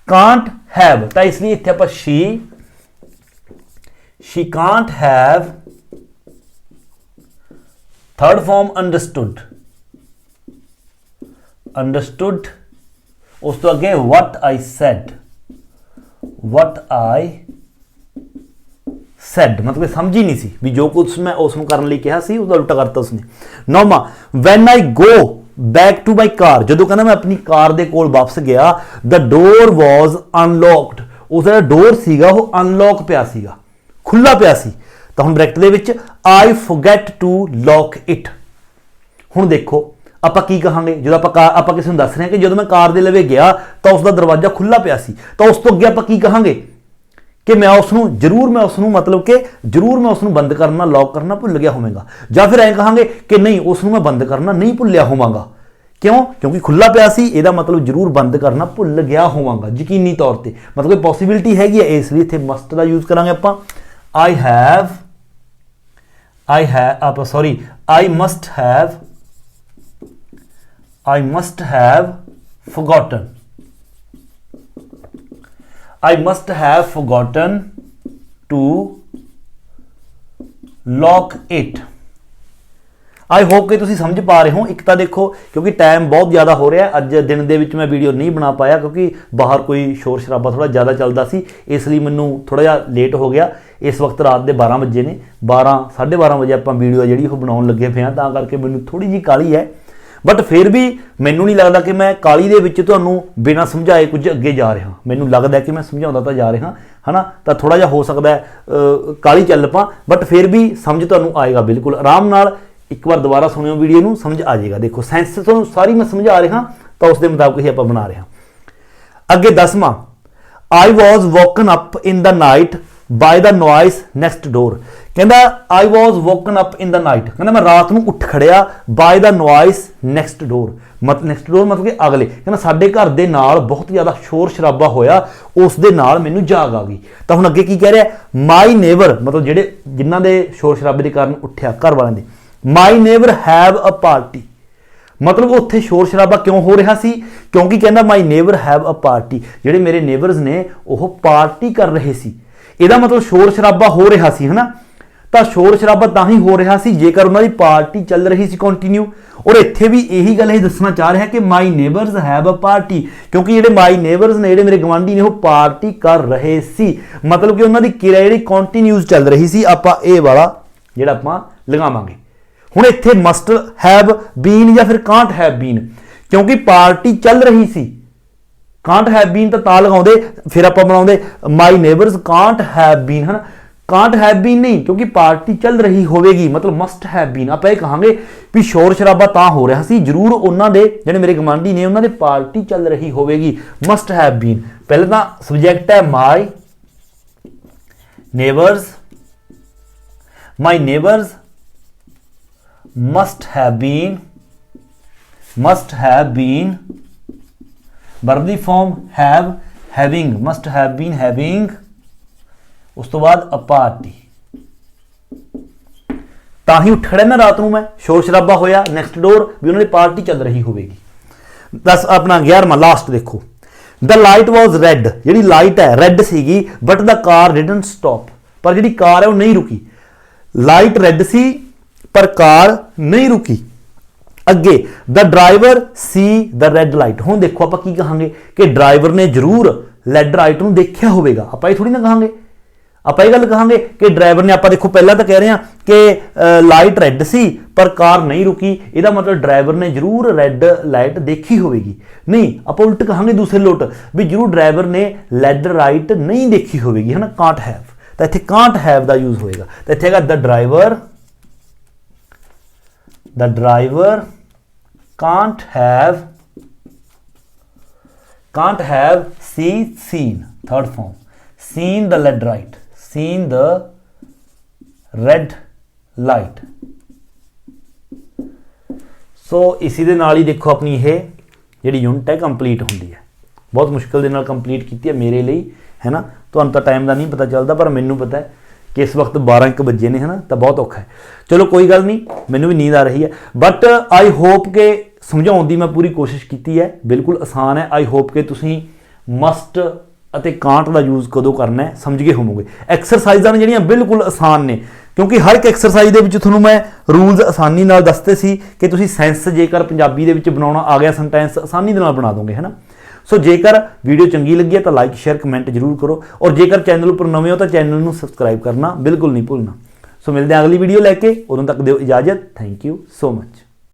ਕਾਂਟ ਹੈਵ। ਤਾਂ ਇਸ ਲਈ ਇੱਥੇ ਆਪਾਂ she can't have, third form understood, understood, ਉਸ ਤੋਂ ਅੱਗੇ what I said, what I said ਮਤਲਬ ਕਿ ਸਮਝੀ ਨਹੀਂ ਸੀ ਵੀ ਜੋ ਕੁਝ ਮੈਂ ਉਸ ਨੂੰ ਕਰਨ ਲਈ ਕਿਹਾ ਸੀ ਉਹਦਾ ਉਲਟਾ ਕਰਤਾ ਉਸਨੇ। 9ਵਾਂ, when I go back to my car, ਜਦੋਂ ਕਹਿੰਦਾ ਮੈਂ ਆਪਣੀ ਕਾਰ ਦੇ ਕੋਲ ਵਾਪਸ ਗਿਆ, the door was unlocked, ਉਸ ਦਾ ਡੋਰ ਸੀਗਾ ਉਹ ਅਨਲੌਕ ਪਿਆ ਸੀਗਾ, ਖੁੱਲਾ ਪਿਆ ਸੀ। ਤਾਂ ਹੁਣ ਬ੍ਰੈਕਟ ਦੇ ਵਿੱਚ I forget to lock it। ਹੁਣ ਦੇਖੋ ਆਪਾਂ ਕੀ ਕਹਾਂਗੇ ਜਦੋਂ ਆਪਾਂ ਕਿਸੇ ਨੂੰ ਦੱਸ ਰਹੇ ਹਾਂ ਕਿ ਜਦੋਂ ਮੈਂ ਕਾਰ ਦੇ ਲਵੇ ਗਿਆ ਤਾਂ ਉਸ ਦਾ ਦਰਵਾਜ਼ਾ ਖੁੱਲਾ ਪਿਆ ਸੀ, ਤਾਂ ਉਸ ਤੋਂ ਅੱਗੇ ਆਪਾਂ ਕੀ ਕਹਾਂਗੇ ਕਿ ਮੈਂ ਉਸ ਨੂੰ ਮਤਲਬ ਕਿ ਜ਼ਰੂਰ ਮੈਂ ਉਸ ਨੂੰ ਬੰਦ ਕਰਨਾ, ਲੌਕ ਕਰਨਾ ਭੁੱਲ ਗਿਆ ਹੋਵਾਂਗਾ। ਜਾਂ ਫਿਰ ਐਂ ਕਹਾਂਗੇ ਕਿ ਨਹੀਂ ਉਸ ਨੂੰ ਮੈਂ ਬੰਦ ਕਰਨਾ ਨਹੀਂ ਭੁੱਲਿਆ ਹੋਵਾਂਗਾ। ਕਿਉਂ? ਕਿਉਂਕਿ ਖੁੱਲਾ ਪਿਆ ਸੀ, ਇਹਦਾ ਮਤਲਬ ਜ਼ਰੂਰ ਬੰਦ ਕਰਨਾ ਭੁੱਲ ਗਿਆ ਹੋਵਾਂਗਾ ਯਕੀਨੀ ਤੌਰ ਤੇ, ਮਤਲਬ ਪੋਸੀਬਿਲਿਟੀ ਹੈਗੀ ਹੈ, ਇਸ ਲਈ ਇੱਥੇ ਮਸਟ ਦਾ ਯੂਜ਼ ਕਰਾਂਗੇ ਆਪਾਂ। I must have forgotten to lock it। I hope ਕਿ ਤੁਸੀਂ ਸਮਝ ਪਾ ਰਹੇ ਹੋ। ਇੱਕ ਤਾਂ ਦੇਖੋ ਕਿਉਂਕਿ ਟਾਈਮ ਬਹੁਤ ਜ਼ਿਆਦਾ ਹੋ ਰਿਹਾ, ਅੱਜ ਦਿਨ ਦੇ ਵਿੱਚ ਮੈਂ ਵੀਡੀਓ ਨਹੀਂ ਬਣਾ ਪਾਇਆ ਕਿਉਂਕਿ ਬਾਹਰ ਕੋਈ ਸ਼ੋਰ ਸ਼ਰਾਬਾ ਥੋੜਾ ਜ਼ਿਆਦਾ ਚੱਲਦਾ ਸੀ, ਇਸ ਲਈ ਮੈਨੂੰ ਥੋੜਾ ਜਿਹਾ ਲੇਟ ਹੋ ਗਿਆ। ਇਸ ਵਕਤ ਰਾਤ ਦੇ 12 ਵਜੇ ਨੇ, 12:30 ਵਜੇ ਆਪਾਂ ਵੀਡੀਓ ਜਿਹੜੀ ਉਹ ਬਣਾਉਣ ਲੱਗੇ ਪਏ ਹਾਂ, ਤਾਂ ਕਰਕੇ ਮੈਨੂੰ ਥੋੜੀ ਜਿਹੀ ਕਾਹਲੀ ਹੈ। ਬਟ ਫਿਰ ਵੀ ਮੈਨੂੰ ਨਹੀਂ ਲੱਗਦਾ ਕਿ ਮੈਂ ਕਾਹਲੀ ਦੇ ਵਿੱਚ ਤੁਹਾਨੂੰ ਬਿਨਾਂ ਸਮਝਾਏ ਕੁਝ ਅੱਗੇ ਜਾ ਰਿਹਾ। ਮੈਨੂੰ ਲੱਗਦਾ ਕਿ ਮੈਂ ਸਮਝਾਉਂਦਾ ਤਾਂ ਜਾ ਰਿਹਾ ਹੈ ਨਾ, ਤਾਂ ਥੋੜਾ ਜਿਹਾ ਹੋ ਸਕਦਾ ਹੈ ਕਾਹਲੀ ਚੱਲ ਪਾ, ਬਟ ਫਿਰ ਵੀ ਸਮਝ ਤੁਹਾਨੂੰ ਆਏਗਾ ਬਿਲਕੁਲ ਆਰਾਮ ਨਾਲ। ਇੱਕ ਵਾਰ ਦੁਬਾਰਾ ਸੁਣਿਓ ਵੀਡੀਓ ਨੂੰ, ਸਮਝ ਆ ਜਾਏਗਾ। ਦੇਖੋ ਸੈਂਸ ਤੁਹਾਨੂੰ ਸਾਰੀ ਮੈਂ ਸਮਝਾ ਰਿਹਾ ਤਾਂ ਉਸ ਦੇ ਮੁਤਾਬਕ ਹੀ ਆਪਾਂ ਬਣਾ ਰਹੇ ਹਾਂ। ਅੱਗੇ 10ਵਾਂ, I was woken up in the night by the noise next door। ਕਹਿੰਦਾ I was woken up in the night, ਕਹਿੰਦਾ ਮੈਂ ਰਾਤ ਨੂੰ ਉੱਠ ਖੜਿਆ by the noise next door, next ਡੋਰ ਮਤਲਬ ਕਿ ਅਗਲੇ। ਕਹਿੰਦਾ ਸਾਡੇ ਘਰ ਦੇ ਨਾਲ ਬਹੁਤ ਜ਼ਿਆਦਾ ਸ਼ੋਰ ਸ਼ਰਾਬਾ ਹੋਇਆ, ਉਸ ਦੇ ਨਾਲ ਮੈਨੂੰ ਜਾਗ ਆ ਗਈ। ਤਾਂ ਹੁਣ ਅੱਗੇ ਕੀ ਕਹਿ ਰਿਹਾ, ਮਾਈ ਨੇਬਰ ਮਤਲਬ ਜਿਹੜੇ ਜਿਨ੍ਹਾਂ ਦੇ ਸ਼ੋਰ ਸ਼ਰਾਬੇ ਦੇ ਕਾਰਨ ਉੱਠਿਆ ਘਰ ਵਾਲਿਆਂ ਦੇ, ਮਾਈ ਨੇਬਰ ਹੈਵ ਅ ਪਾਰਟੀ, ਮਤਲਬ ਉੱਥੇ ਸ਼ੋਰ ਸ਼ਰਾਬਾ ਕਿਉਂ ਹੋ ਰਿਹਾ ਸੀ? ਕਿਉਂਕਿ ਕਹਿੰਦਾ ਮਾਈ ਨੇਬਰ ਹੈਵ ਅ ਪਾਰਟੀ, ਜਿਹੜੇ ਮੇਰੇ ਨੇਬਰਸ ਨੇ ਉਹ ਪਾਰਟੀ ਕਰ ਰਹੇ ਸੀ। ਇਹਦਾ ਮਤਲਬ ਸ਼ੋਰ ਸ਼ਰਾਬਾ ਹੋ ਰਿਹਾ ਸੀ, ਹਨਾ। ਤਾਂ ਸ਼ੋਰ ਸ਼ਰਾਬਾ ਤਾਂ ਹੀ ਹੋ ਰਿਹਾ ਸੀ ਜੇਕਰ ਉਹਨਾਂ ਦੀ ਪਾਰਟੀ ਚੱਲ ਰਹੀ ਸੀ ਕੰਟੀਨਿਊ। ਔਰ ਇੱਥੇ ਵੀ ਇਹੀ ਗੱਲ ਇਹ ਦੱਸਣਾ ਚਾਹ ਰਿਹਾ ਕਿ ਮਾਈ ਨੇਬਰਸ ਹੈਵ ਅ ਪਾਰਟੀ, ਕਿਉਂਕਿ ਜਿਹੜੇ ਮਾਈ ਨੇਬਰਸ ਨੇ, ਜਿਹੜੇ ਮੇਰੇ ਗਵਾਂਢੀ ਨੇ, ਉਹ ਪਾਰਟੀ ਕਰ ਰਹੇ ਸੀ, ਮਤਲਬ ਕਿ ਉਹਨਾਂ ਦੀ ਕਿਰਿਆ ਜਿਹੜੀ ਕੰਟੀਨਿਊਸ ਚੱਲ ਰਹੀ ਸੀ। ਆਪਾਂ ਇਹ ਵਾਲਾ ਜਿਹੜਾ ਆਪਾਂ ਲਗਾਵਾਂਗੇ। ਹੁਣ ਇੱਥੇ ਮਸਟ ਹੈਵ ਬੀਨ ਜਾਂ ਫਿਰ ਕਾਂਟ ਹੈਵ ਬੀਨ, ਕਿਉਂਕਿ ਪਾਰਟੀ ਚੱਲ ਰਹੀ ਸੀ। ਕਾਂਟ ਹੈਵ ਬੀਨ ਤਾਂ ਲਗਾਉਂਦੇ, ਫਿਰ ਆਪਾਂ ਬਣਾਉਂਦੇ my neighbours can't have been, ਹਨ। ਕਾਂਟ हैव बीन नहीं, क्योंकि पार्टी चल रही होवेगी, मतलब मस्ट हैव बीन। आप ये कहांगे भी शोर शराबा तां हो रहा सी, जरूर उन्हां दे जिहड़े मेरे गवांढी ने उन्हां दे पार्टी चल रही होवेगी, मस्ट हैव बीन। पहले तां सब्जैक्ट है my neighbours, my neighbours must have been, must have been. Verb दी form have, having, must have been having. उस तो बाद अ पार्टी, ਤਾਂ ਹੀ ਉੱਠ ਖੜਿਆ ਨਾ ਰਾਤ ਨੂੰ मैं, शोर शराबा होया नैक्सट डोर भी उन्होंने पार्टी चल रही होगी। 10 अपना 11वां लास्ट देखो, द लाइट वॉज रेड, जी लाइट है रेड सीगी, but the car didn't stop, पर जी कार है वो नहीं रुकी। लाइट रेड सी पर कार नहीं रुकी। अगे the driver see the red light, हुण देखो आप की कहांगे कि ड्राइवर ने जरूर रेड लाइट नूं देखिया होवेगा, आप ये थोड़ी ना कहांगे, आप ये गल कहांगे कि ड्राइवर ने, आप देखो पहला तो कह रहे हैं कि लाइट रेड सी पर कार नहीं रुकी, इसका मतलब ड्राइवर ने जरूर रेड लाइट देखी होगी। नहीं, आप उल्ट कहांगे दूसरे लोट भी जरूर ड्राइवर ने रेड लाइट नहीं देखी होगी, है ना, कांट हैव। तो इत्थे कांट हैव का यूज होएगा, तो इत्थे हैगा the driver can't have seen, third form, seen the red light, seen the red light। सो इसी दे नाल ही देखो अपनी ये जिहड़ी यूनिट है कंप्लीट होंदी है। बहुत मुश्किल दे नाल कंप्लीट की है मेरे लिए, है ना, तुहानूं तां टाइम का नहीं पता चलता, पर मैनूं पता है कि इस वक्त 12-1 बजे ने, है ना, तो बहुत औखा है। चलो कोई गल नहीं, मैनूं भी नींद आ रही है, बट आई होप के समझाउण दी मैं पूरी कोशिश की है। बिल्कुल आसान है। आई होप के तुसीं मस्ट ਅਤੇ ਕਾਂਟ ਦਾ ਯੂਜ਼ ਕਦੋਂ ਕਰਨਾ ਹੈ ਸਮਝ ਗਏ ਹੋਵੋਗੇ। ਐਕਸਰਸਾਈਜ਼ਾਂ ਨੇ ਜਿਹੜੀਆਂ ਬਿਲਕੁਲ ਆਸਾਨ ਨੇ, ਕਿਉਂਕਿ ਹਰ ਇੱਕ ਐਕਸਰਸਾਈਜ਼ ਦੇ ਵਿੱਚ ਤੁਹਾਨੂੰ ਮੈਂ ਰੂਲਸ ਆਸਾਨੀ ਨਾਲ ਦੱਸਦੇ ਸੀ ਕਿ ਤੁਸੀਂ ਸੈਂਸ ਜੇਕਰ ਪੰਜਾਬੀ ਦੇ ਵਿੱਚ ਬਣਾਉਣਾ ਆ ਗਿਆ ਸੈਂਟੈਂਸ ਆਸਾਨੀ ਦੇ ਨਾਲ ਬਣਾ ਦੋਗੇ, ਹੈ ਨਾ। ਸੋ ਜੇਕਰ ਵੀਡੀਓ ਚੰਗੀ ਲੱਗੀ ਹੈ ਤਾਂ ਲਾਈਕ ਸ਼ੇਅਰ ਕਮੈਂਟ ਜ਼ਰੂਰ ਕਰੋ, ਔਰ ਜੇਕਰ ਚੈਨਲ ਉੱਪਰ ਨਵੇਂ ਹੋ ਤਾਂ ਚੈਨਲ ਨੂੰ ਸਬਸਕ੍ਰਾਈਬ ਕਰਨਾ ਬਿਲਕੁਲ ਨਹੀਂ ਭੁੱਲਣਾ। ਸੋ ਮਿਲਦੇ ਹਾਂ ਅਗਲੀ ਵੀਡੀਓ ਲੈ ਕੇ, ਉਦੋਂ ਤੱਕ ਦਿਓ ਇਜਾਜ਼ਤ। Thank you so much.